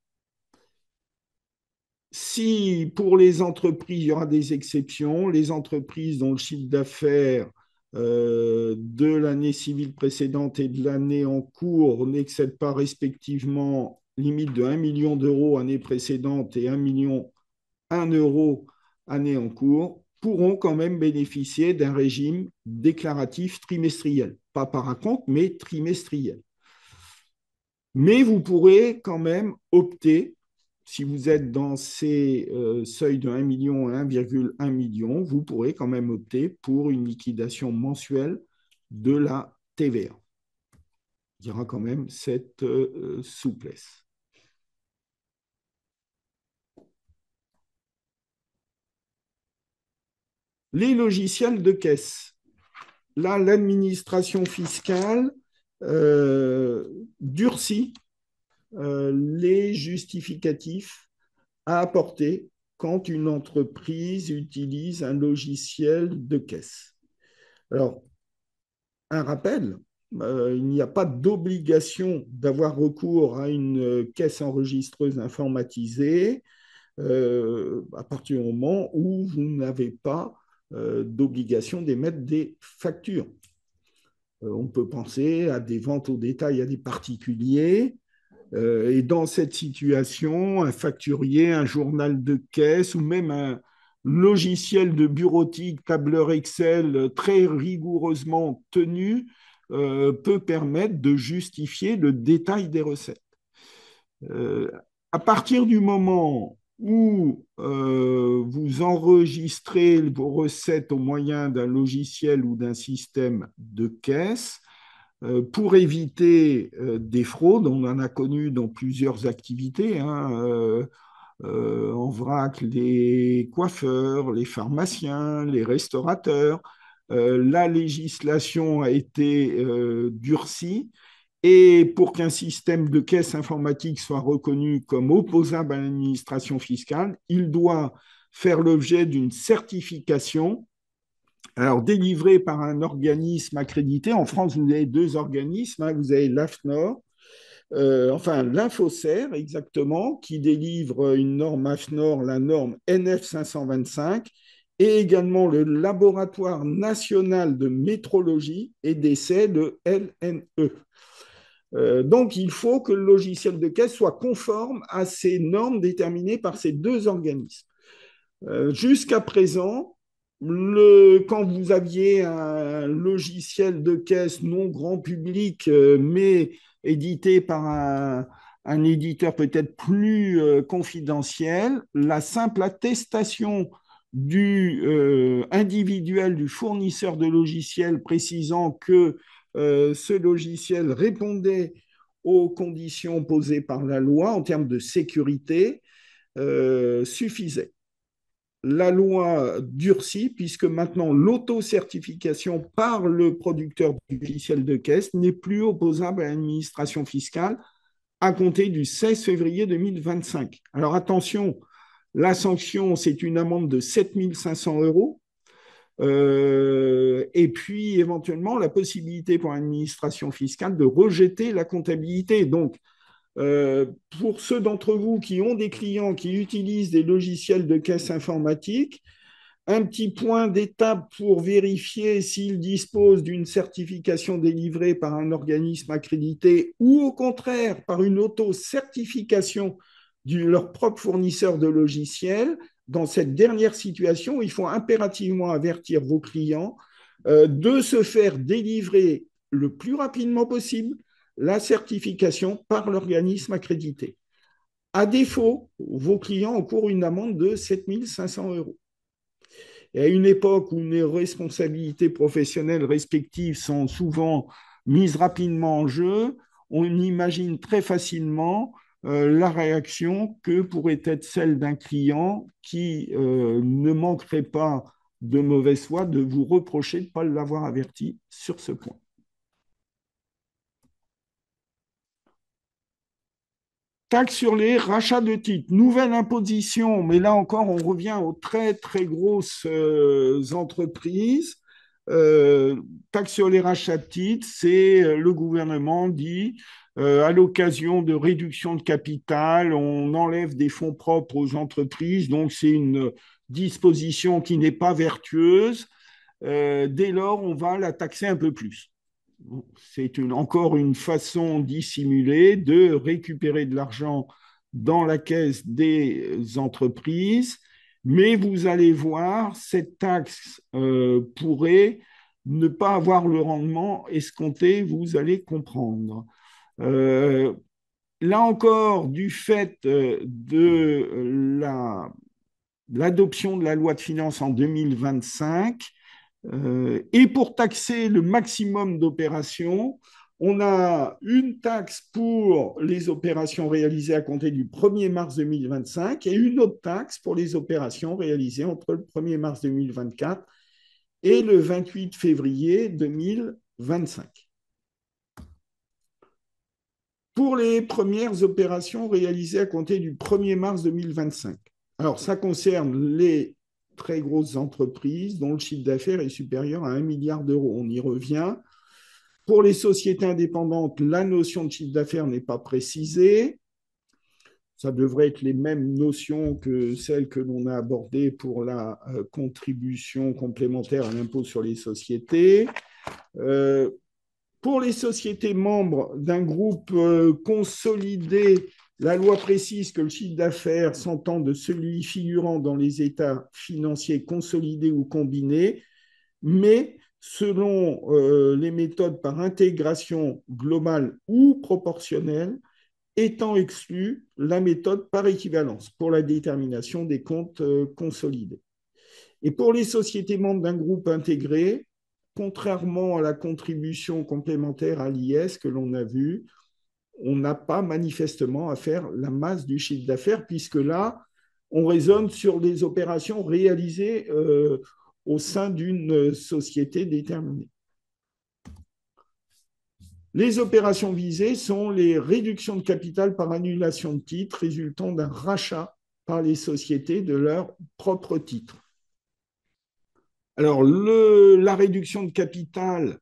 Si pour les entreprises, il y aura des exceptions, les entreprises dont le chiffre d'affaires de l'année civile précédente et de l'année en cours n'excède pas respectivement limite de 1 million d'euros année précédente et 1 million 1 euro année en cours, pourront quand même bénéficier d'un régime déclaratif trimestriel. Pas par acompte, mais trimestriel. Mais vous pourrez quand même opter, si vous êtes dans ces seuils de 1 million à 1,1 million, vous pourrez quand même opter pour une liquidation mensuelle de la TVA. Il y aura quand même cette souplesse. Les logiciels de caisse. Là, l'administration fiscale durcit les justificatifs à apporter quand une entreprise utilise un logiciel de caisse. Alors, un rappel, il n'y a pas d'obligation d'avoir recours à une caisse enregistreuse informatisée à partir du moment où vous n'avez pas d'obligation d'émettre des factures. On peut penser à des ventes au détail à des particuliers. Et dans cette situation, un facturier, un journal de caisse ou même un logiciel de bureautique, tableur Excel très rigoureusement tenu peut permettre de justifier le détail des recettes. Euh, à partir du moment où vous enregistrez vos recettes au moyen d'un logiciel ou d'un système de caisse, pour éviter des fraudes, on en a connu dans plusieurs activités, hein, en vrac, les coiffeurs, les pharmaciens, les restaurateurs. La législation a été durcie et pour qu'un système de caisse informatique soit reconnu comme opposable à l'administration fiscale, il doit faire l'objet d'une certification alors délivrée par un organisme accrédité. En France, vous avez deux organismes. Hein. Vous avez l'AFNOR, enfin l'Infocer exactement, qui délivre une norme AFNOR, la norme NF 525, et également le Laboratoire national de métrologie et d'essai, le LNE. Donc, il faut que le logiciel de caisse soit conforme à ces normes déterminées par ces deux organismes. Jusqu'à présent, quand vous aviez un logiciel de caisse non grand public, mais édité par un éditeur peut-être plus confidentiel, la simple attestation individuel du fournisseur de logiciel précisant que ce logiciel répondait aux conditions posées par la loi en termes de sécurité suffisait. La loi durcit puisque maintenant l'autocertification par le producteur du logiciel de caisse n'est plus opposable à l'administration fiscale à compter du 16 février 2025. Alors attention, la sanction, c'est une amende de 7 500 euros. Et puis éventuellement la possibilité pour l'administration fiscale de rejeter la comptabilité. Donc, pour ceux d'entre vous qui ont des clients qui utilisent des logiciels de caisse informatique, un petit point d'étape pour vérifier s'ils disposent d'une certification délivrée par un organisme accrédité ou au contraire par une auto-certification de leur propre fournisseur de logiciels. Dans cette dernière situation, il faut impérativement avertir vos clients de se faire délivrer le plus rapidement possible la certification par l'organisme accrédité. À défaut, vos clients encourent une amende de 7 500 euros. Et à une époque où les responsabilités professionnelles respectives sont souvent mises rapidement en jeu, on imagine très facilement la réaction que pourrait être celle d'un client qui ne manquerait pas de mauvaise foi de vous reprocher de ne pas l'avoir averti sur ce point. Taxe sur les rachats de titres, nouvelle imposition, mais là encore, on revient aux très, très grosses entreprises. Taxe sur les rachats de titres, c'est le gouvernement dit, à l'occasion de réduction de capital, on enlève des fonds propres aux entreprises, donc c'est une disposition qui n'est pas vertueuse. Dès lors, on va la taxer un peu plus. C'est encore une façon dissimulée de récupérer de l'argent dans la caisse des entreprises, mais vous allez voir, cette taxe pourrait ne pas avoir le rendement escompté, vous allez comprendre. Euh, Là encore, du fait de l'adoption de la loi de finances en 2025, et pour taxer le maximum d'opérations, on a une taxe pour les opérations réalisées à compter du 1er mars 2025 et une autre taxe pour les opérations réalisées entre le 1er mars 2024 et le 28 février 2025. Pour les premières opérations réalisées à compter du 1er mars 2025, Alors, ça concerne les très grosses entreprises dont le chiffre d'affaires est supérieur à 1 milliard d'euros. On y revient. Pour les sociétés indépendantes, la notion de chiffre d'affaires n'est pas précisée. Ça devrait être les mêmes notions que celles que l'on a abordées pour la contribution complémentaire à l'impôt sur les sociétés. Euh, pour les sociétés membres d'un groupe consolidé, la loi précise que le chiffre d'affaires s'entend de celui figurant dans les états financiers consolidés ou combinés, mais selon les méthodes par intégration globale ou proportionnelle, étant exclue la méthode par équivalence pour la détermination des comptes consolidés. Et pour les sociétés membres d'un groupe intégré, contrairement à la contribution complémentaire à l'IS que l'on a vu, on n'a pas manifestement à faire la masse du chiffre d'affaires, puisque là, on raisonne sur les opérations réalisées au sein d'une société déterminée. Les opérations visées sont les réductions de capital par annulation de titres résultant d'un rachat par les sociétés de leurs propres titres. Alors, la réduction de capital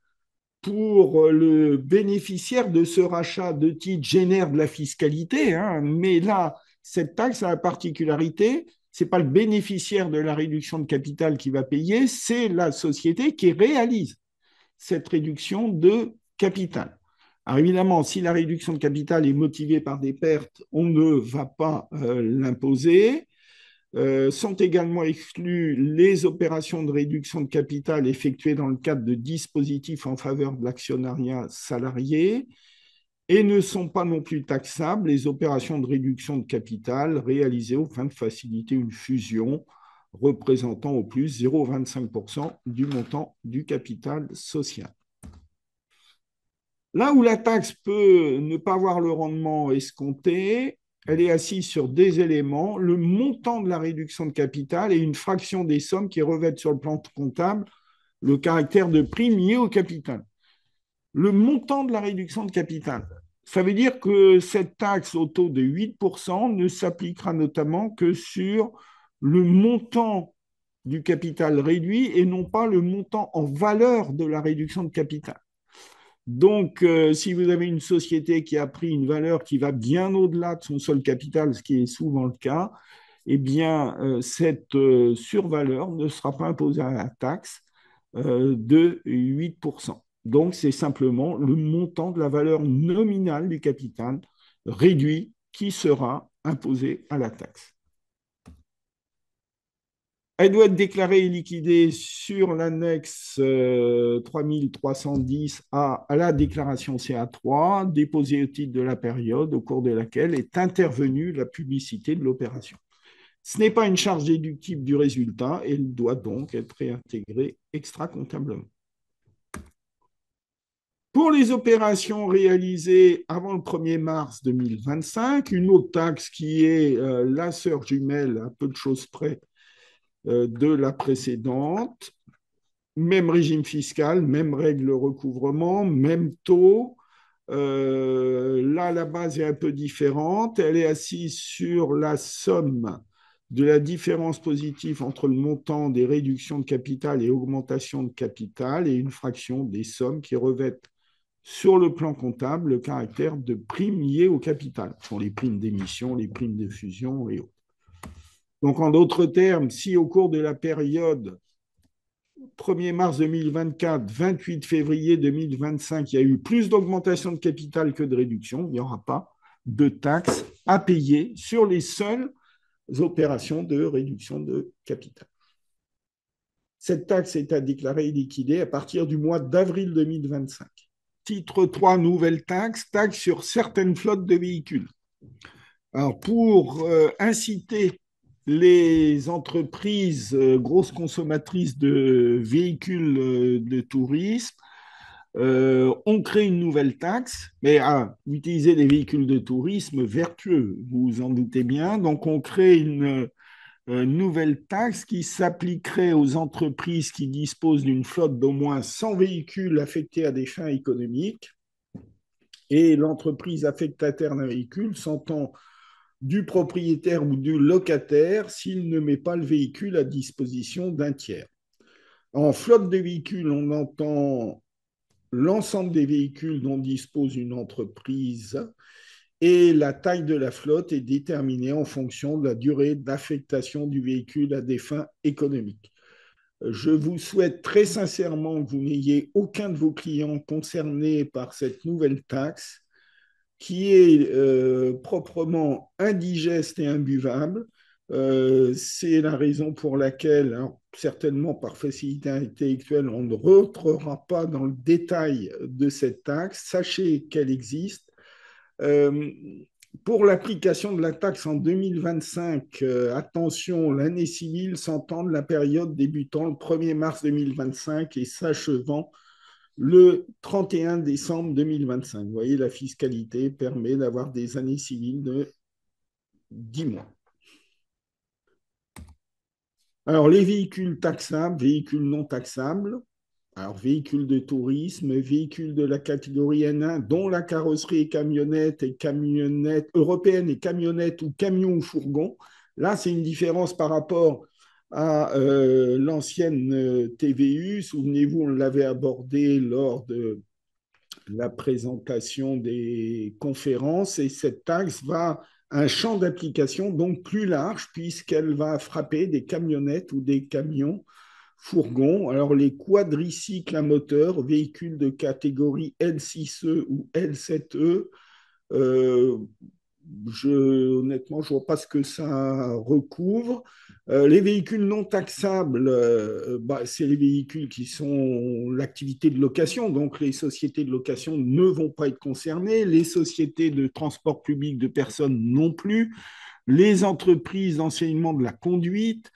pour le bénéficiaire de ce rachat de titres génère de la fiscalité, hein, mais là, cette taxe a la particularité, ce n'est pas le bénéficiaire de la réduction de capital qui va payer, c'est la société qui réalise cette réduction de capital. Alors évidemment, si la réduction de capital est motivée par des pertes, on ne va pas l'imposer. Sont également exclues les opérations de réduction de capital effectuées dans le cadre de dispositifs en faveur de l'actionnariat salarié et ne sont pas non plus taxables les opérations de réduction de capital réalisées aux fins de faciliter une fusion représentant au plus 0,25% du montant du capital social. Là où la taxe peut ne pas avoir le rendement escompté, elle est assise sur des éléments, le montant de la réduction de capital et une fraction des sommes qui revêtent sur le plan comptable le caractère de prime lié au capital. Le montant de la réduction de capital, ça veut dire que cette taxe au taux de 8% ne s'appliquera notamment que sur le montant du capital réduit et non pas le montant en valeur de la réduction de capital. Donc, si vous avez une société qui a pris une valeur qui va bien au-delà de son seul capital, ce qui est souvent le cas, eh bien, cette survaleur ne sera pas imposée à la taxe de 8%. Donc, c'est simplement le montant de la valeur nominale du capital réduit qui sera imposé à la taxe. Elle doit être déclarée et liquidée sur l'annexe 3310 à la déclaration CA3, déposée au titre de la période au cours de laquelle est intervenue la publicité de l'opération. Ce n'est pas une charge déductible du résultat, et elle doit donc être réintégrée extra-comptablement. Pour les opérations réalisées avant le 1er mars 2025, une autre taxe qui est la sœur jumelle, à peu de choses près, de la précédente. Même régime fiscal, même règle de recouvrement, même taux. Là, la base est un peu différente. Elle est assise sur la somme de la différence positive entre le montant des réductions de capital et augmentation de capital et une fraction des sommes qui revêtent sur le plan comptable le caractère de primes liées au capital. Ce sont les primes d'émission, les primes de fusion et autres. Donc, en d'autres termes, si au cours de la période 1er mars 2024, 28 février 2025, il y a eu plus d'augmentation de capital que de réduction, il n'y aura pas de taxes à payer sur les seules opérations de réduction de capital. Cette taxe est à déclarer et liquider à partir du mois d'avril 2025. Titre 3, nouvelle taxe, taxe sur certaines flottes de véhicules. Alors, pour inciter les entreprises grosses consommatrices de véhicules de tourisme, on crée une nouvelle taxe, mais à utiliser des véhicules de tourisme vertueux, vous vous en doutez bien. Donc, on crée une nouvelle taxe qui s'appliquerait aux entreprises qui disposent d'une flotte d'au moins 100 véhicules affectés à des fins économiques. Et l'entreprise affectataire d'un véhicule s'entend du propriétaire ou du locataire s'il ne met pas le véhicule à disposition d'un tiers. En flotte de véhicules, on entend l'ensemble des véhicules dont dispose une entreprise et la taille de la flotte est déterminée en fonction de la durée d'affectation du véhicule à des fins économiques. Je vous souhaite très sincèrement que vous n'ayez aucun de vos clients concernés par cette nouvelle taxe qui est proprement indigeste et imbuvable. C'est la raison pour laquelle, alors, certainement par facilité intellectuelle, on ne rentrera pas dans le détail de cette taxe. Sachez qu'elle existe. Euh, pour l'application de la taxe en 2025, attention, l'année civile s'entend de la période débutant le 1er mars 2025 et s'achevant le 31 décembre 2025. Vous voyez, la fiscalité permet d'avoir des années civiles de 10 mois. Alors, les véhicules taxables, véhicules non taxables, alors véhicules de tourisme, véhicules de la catégorie N1, dont la carrosserie est camionnette et camionnette européenne et camionnette ou camion ou fourgon. Là, c'est une différence par rapport à l'ancienne TVU. Souvenez-vous, on l'avait abordé lors de la présentation des conférences et cette taxe va à un champ d'application donc plus large puisqu'elle va frapper des camionnettes ou des camions fourgons. Alors les quadricycles à moteur, véhicules de catégorie L6E ou L7E, euh, honnêtement, je ne vois pas ce que ça recouvre. Les véhicules non taxables, c'est les véhicules qui sont l'activité de location, donc les sociétés de location ne vont pas être concernées, les sociétés de transport public de personnes non plus, les entreprises d'enseignement de la conduite.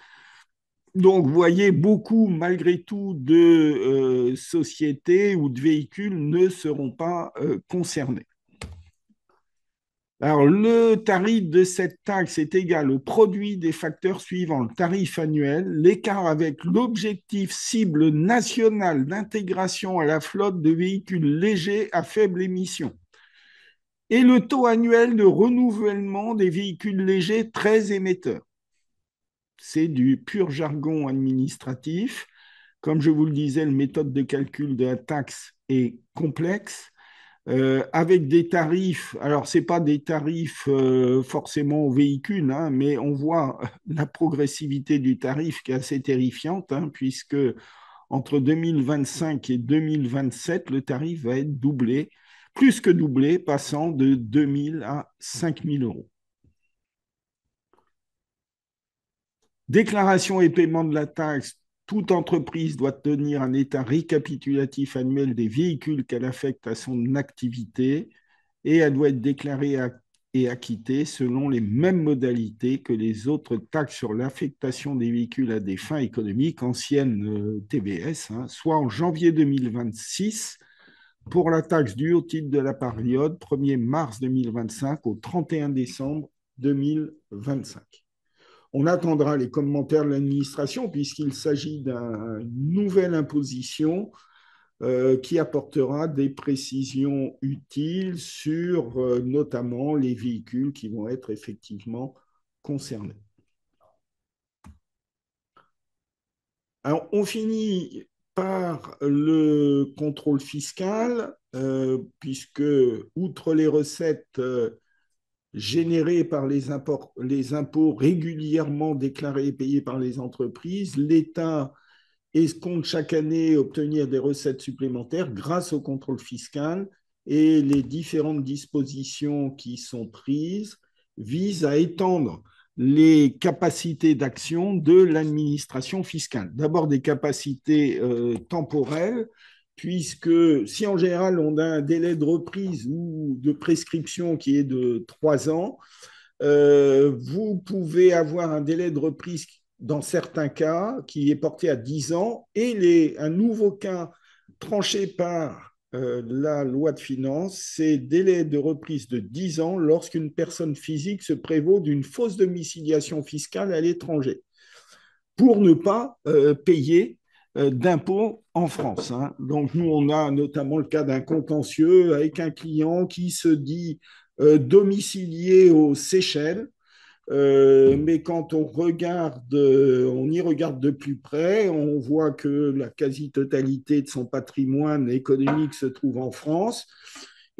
Donc, vous voyez, beaucoup, malgré tout, de sociétés ou de véhicules ne seront pas concernés. Alors, le tarif de cette taxe est égal au produit des facteurs suivants. Le tarif annuel, l'écart avec l'objectif cible national d'intégration à la flotte de véhicules légers à faible émission et le taux annuel de renouvellement des véhicules légers très émetteurs. C'est du pur jargon administratif. Comme je vous le disais, la méthode de calcul de la taxe est complexe. Avec des tarifs, alors ce n'est pas des tarifs forcément au véhicule, hein, mais on voit la progressivité du tarif qui est assez terrifiante, hein, puisque entre 2025 et 2027, le tarif va être doublé, plus que doublé, passant de 2 000 à 5 000 euros. Déclaration et paiement de la taxe. Toute entreprise doit tenir un état récapitulatif annuel des véhicules qu'elle affecte à son activité et elle doit être déclarée et acquittée selon les mêmes modalités que les autres taxes sur l'affectation des véhicules à des fins économiques, anciennes TBS, hein, soit en janvier 2026 pour la taxe due au titre de la période 1er mars 2025 au 31 décembre 2025. On attendra les commentaires de l'administration puisqu'il s'agit d'une nouvelle imposition qui apportera des précisions utiles sur notamment les véhicules qui vont être effectivement concernés. Alors, on finit par le contrôle fiscal, puisque, outre les recettes générés par les impôts régulièrement déclarés et payés par les entreprises, l'État escompte chaque année obtenir des recettes supplémentaires grâce au contrôle fiscal et les différentes dispositions qui sont prises visent à étendre les capacités d'action de l'administration fiscale. D'abord des capacités temporelles, puisque si en général on a un délai de reprise ou de prescription qui est de 3 ans, vous pouvez avoir un délai de reprise dans certains cas qui est porté à 10 ans et un nouveau cas tranché par la loi de finances, c'est délai de reprise de 10 ans lorsqu'une personne physique se prévaut d'une fausse domiciliation fiscale à l'étranger pour ne pas payer d'impôts en France. Hein. Donc nous, on a notamment le cas d'un contentieux avec un client qui se dit domiciliés aux Seychelles. Mais quand on y regarde de plus près, on voit que la quasi-totalité de son patrimoine économique se trouve en France.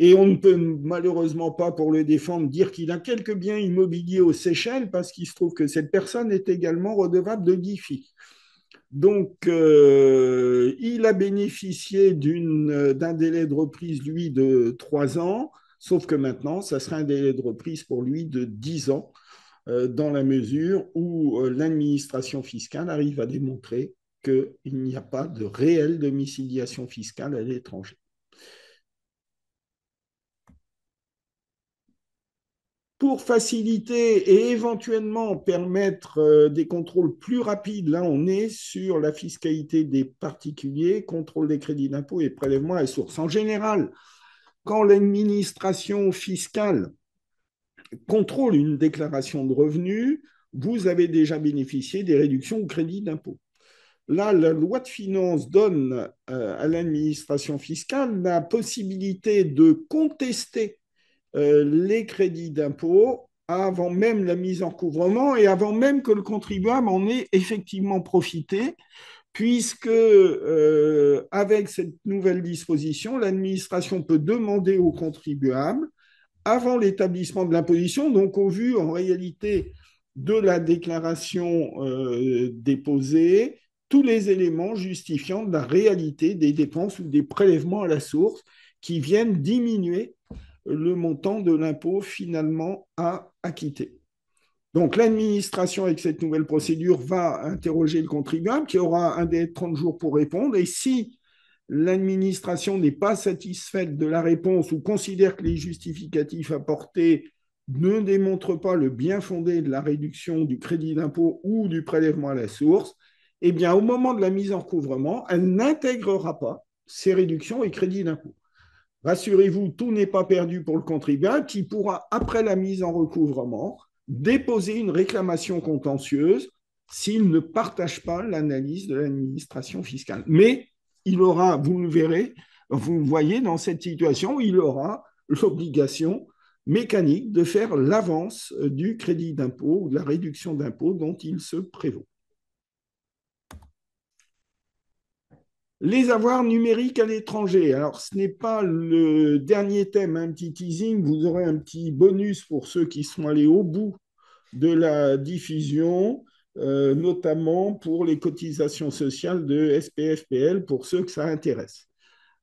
Et on ne peut malheureusement pas, pour le défendre, dire qu'il a quelques biens immobiliers aux Seychelles parce qu'il se trouve que cette personne est également redevable de GIFI. Donc, il a bénéficié d'un délai de reprise, lui, de 3 ans, sauf que maintenant, ça serait un délai de reprise pour lui de 10 ans, dans la mesure où l'administration fiscale arrive à démontrer qu'il n'y a pas de réelle domiciliation fiscale à l'étranger. Pour faciliter et éventuellement permettre des contrôles plus rapides, là on est sur la fiscalité des particuliers, contrôle des crédits d'impôt et prélèvement à la source. En général, quand l'administration fiscale contrôle une déclaration de revenus, vous avez déjà bénéficié des réductions au crédit d'impôt. Là, la loi de finances donne à l'administration fiscale la possibilité de contester les crédits d'impôt avant même la mise en recouvrement et avant même que le contribuable en ait effectivement profité, puisque avec cette nouvelle disposition, l'administration peut demander au contribuable, avant l'établissement de l'imposition, donc au vu en réalité de la déclaration déposée, tous les éléments justifiant de la réalité des dépenses ou des prélèvements à la source qui viennent diminuer le montant de l'impôt finalement à acquitter. Donc l'administration, avec cette nouvelle procédure, va interroger le contribuable qui aura un délai de 30 jours pour répondre. Et si l'administration n'est pas satisfaite de la réponse ou considère que les justificatifs apportés ne démontrent pas le bien fondé de la réduction du crédit d'impôt ou du prélèvement à la source, eh bien, au moment de la mise en recouvrement, elle n'intégrera pas ces réductions et crédits d'impôt. Rassurez-vous, tout n'est pas perdu pour le contribuable qui pourra, après la mise en recouvrement, déposer une réclamation contentieuse s'il ne partage pas l'analyse de l'administration fiscale. Mais il aura, vous le verrez, vous le voyez dans cette situation, il aura l'obligation mécanique de faire l'avance du crédit d'impôt ou de la réduction d'impôt dont il se prévaut. Les avoirs numériques à l'étranger. Alors, ce n'est pas le dernier thème, un petit teasing. Vous aurez un petit bonus pour ceux qui sont allés au bout de la diffusion, notamment pour les cotisations sociales de SPFPL, pour ceux que ça intéresse.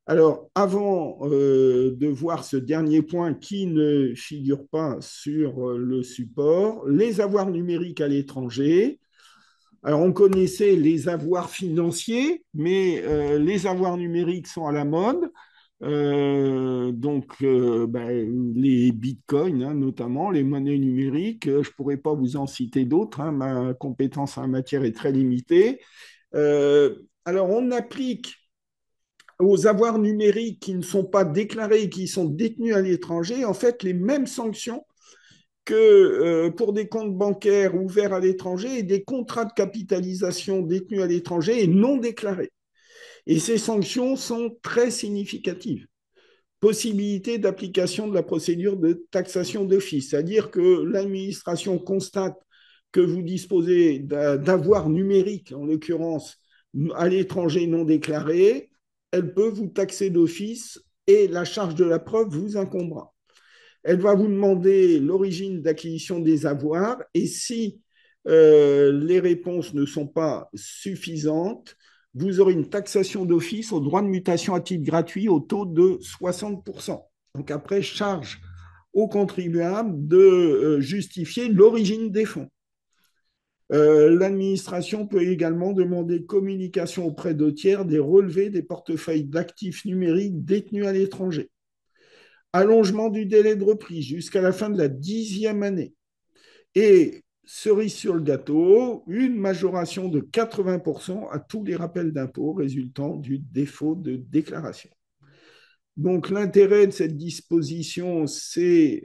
Alors, avant de voir ce dernier point qui ne figure pas sur le support, les avoirs numériques à l'étranger. Alors, on connaissait les avoirs financiers, mais les avoirs numériques sont à la mode. Les bitcoins, hein, notamment, les monnaies numériques, je ne pourrais pas vous en citer d'autres, hein, ma compétence en matière est très limitée. Alors, on applique aux avoirs numériques qui ne sont pas déclarés et qui sont détenus à l'étranger, en fait, les mêmes sanctions que pour des comptes bancaires ouverts à l'étranger et des contrats de capitalisation détenus à l'étranger et non déclarés. Et ces sanctions sont très significatives. Possibilité d'application de la procédure de taxation d'office, c'est-à-dire que l'administration constate que vous disposez d'avoirs numériques, en l'occurrence à l'étranger non déclarés, elle peut vous taxer d'office et la charge de la preuve vous incombera. Elle va vous demander l'origine d'acquisition des avoirs et si les réponses ne sont pas suffisantes, vous aurez une taxation d'office au droit de mutation à titre gratuit au taux de 60%. Donc après, charge au contribuable de justifier l'origine des fonds. L'administration peut également demander communication auprès de tiers des relevés des portefeuilles d'actifs numériques détenus à l'étranger. Allongement du délai de reprise jusqu'à la fin de la 10e année. Et cerise sur le gâteau, une majoration de 80% à tous les rappels d'impôts résultant du défaut de déclaration. Donc l'intérêt de cette disposition, c'est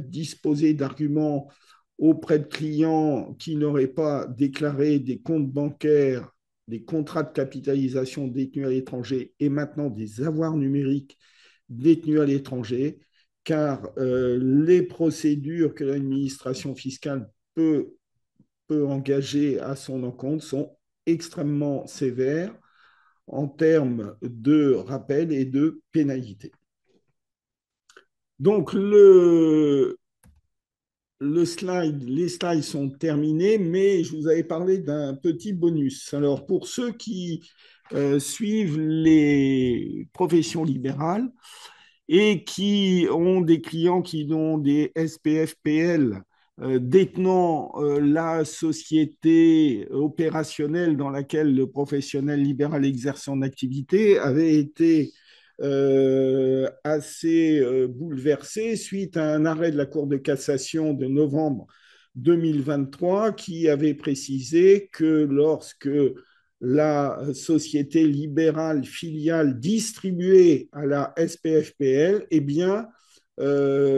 disposer d'arguments auprès de clients qui n'auraient pas déclaré des comptes bancaires, des contrats de capitalisation détenus à l'étranger et maintenant des avoirs numériques détenus à l'étranger car les procédures que l'administration fiscale peut, peut engager à son encontre sont extrêmement sévères en termes de rappel et de pénalité. Donc, les slides sont terminés, mais je vous avais parlé d'un petit bonus. Alors, pour ceux qui suivent les professions libérales et qui ont des clients qui ont des SPFPL détenant la société opérationnelle dans laquelle le professionnel libéral exerce son activité, avait été assez bouleversé suite à un arrêt de la Cour de cassation de novembre 2023 qui avait précisé que lorsque la société libérale filiale distribuée à la SPFPL, eh bien,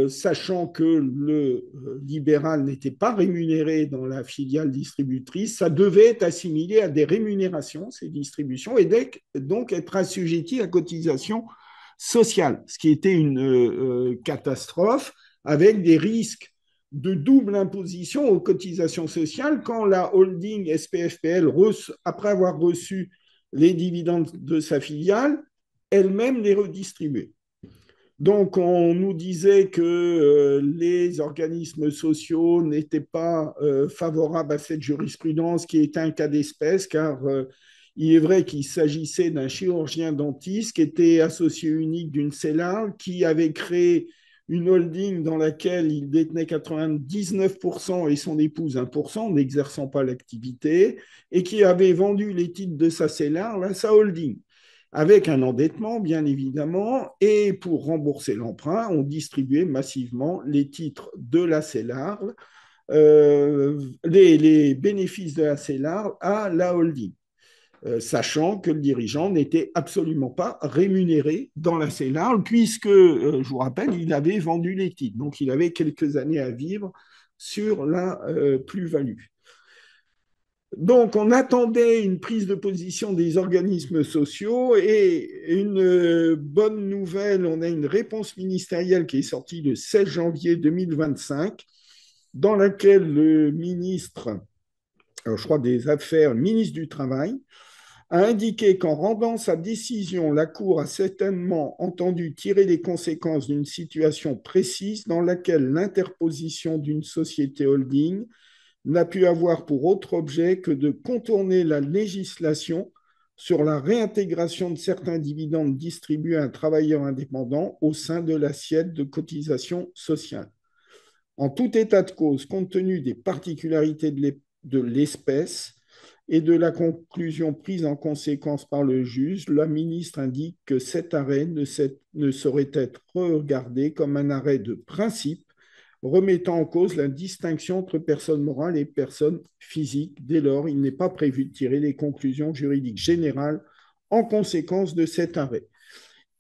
sachant que le libéral n'était pas rémunéré dans la filiale distributrice, ça devait être assimilé à des rémunérations, ces distributions, et donc être assujetti à cotisation sociale, ce qui était une catastrophe avec des risques de double imposition aux cotisations sociales quand la holding SPFPL, après avoir reçu les dividendes de sa filiale, elle-même les redistribuait. Donc, on nous disait que les organismes sociaux n'étaient pas favorables à cette jurisprudence qui est un cas d'espèce, car il est vrai qu'il s'agissait d'un chirurgien dentiste qui était associé unique d'une CELAR, qui avait créé une holding dans laquelle il détenait 99% et son épouse 1%, n'exerçant pas l'activité, et qui avait vendu les titres de sa CELAR à sa holding avec un endettement, bien évidemment, et pour rembourser l'emprunt, on distribuait massivement les titres de la CELAR, les bénéfices de la CELAR à la holding, sachant que le dirigeant n'était absolument pas rémunéré dans la CELAR, puisque, je vous rappelle, il avait vendu les titres, donc il avait quelques années à vivre sur la plus-value. Donc, on attendait une prise de position des organismes sociaux et une bonne nouvelle, on a une réponse ministérielle qui est sortie le 16 janvier 2025, dans laquelle le ministre, alors je crois des Affaires, le ministre du Travail, a indiqué qu'en rendant sa décision, la Cour a certainement entendu tirer les conséquences d'une situation précise dans laquelle l'interposition d'une société holding n'a pu avoir pour autre objet que de contourner la législation sur la réintégration de certains dividendes distribués à un travailleur indépendant au sein de l'assiette de cotisation sociale. En tout état de cause, compte tenu des particularités de l'espèce et de la conclusion prise en conséquence par le juge, la ministre indique que cet arrêt ne saurait être regardé comme un arrêt de principe remettant en cause la distinction entre personnes morales et personnes physiques. Dès lors, il n'est pas prévu de tirer les conclusions juridiques générales en conséquence de cet arrêt.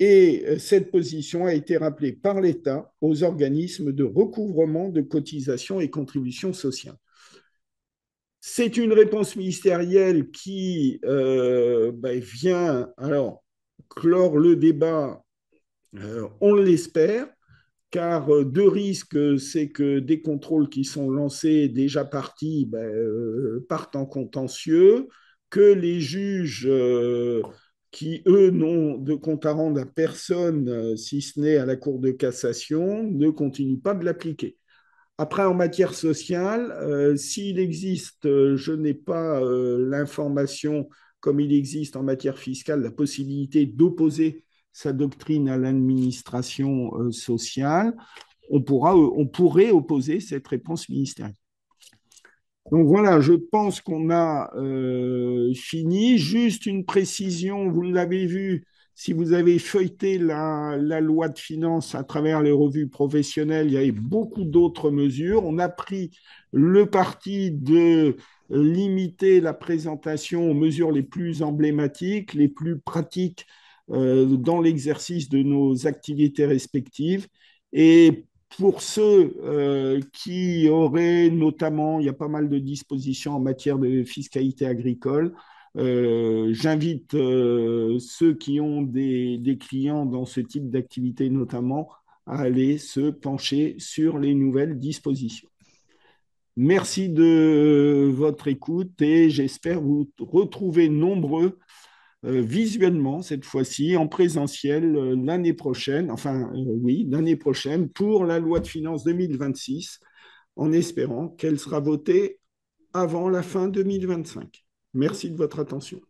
Et cette position a été rappelée par l'État aux organismes de recouvrement de cotisations et contributions sociales. C'est une réponse ministérielle qui vient alors clore le débat, on l'espère, car deux risques, c'est que des contrôles qui sont lancés, déjà partis, partent en contentieux, que les juges qui, eux, n'ont de compte à rendre à personne, si ce n'est à la Cour de cassation, ne continuent pas de l'appliquer. Après, en matière sociale, s'il existe, je n'ai pas l'information, comme il existe en matière fiscale, la possibilité d'opposer sa doctrine à l'administration sociale, on pourrait opposer cette réponse ministérielle. Donc voilà, je pense qu'on a fini. Juste une précision, vous l'avez vu, si vous avez feuilleté la loi de finances à travers les revues professionnelles, il y avait beaucoup d'autres mesures. On a pris le parti de limiter la présentation aux mesures les plus emblématiques, les plus pratiques dans l'exercice de nos activités respectives. Et pour ceux qui auraient notamment, il y a pas mal de dispositions en matière de fiscalité agricole. J'invite ceux qui ont des clients dans ce type d'activité notamment à aller se pencher sur les nouvelles dispositions. Merci de votre écoute et j'espère vous retrouver nombreux visuellement cette fois-ci, en présentiel l'année prochaine, oui, l'année prochaine pour la loi de finances 2026, en espérant qu'elle sera votée avant la fin 2025. Merci de votre attention.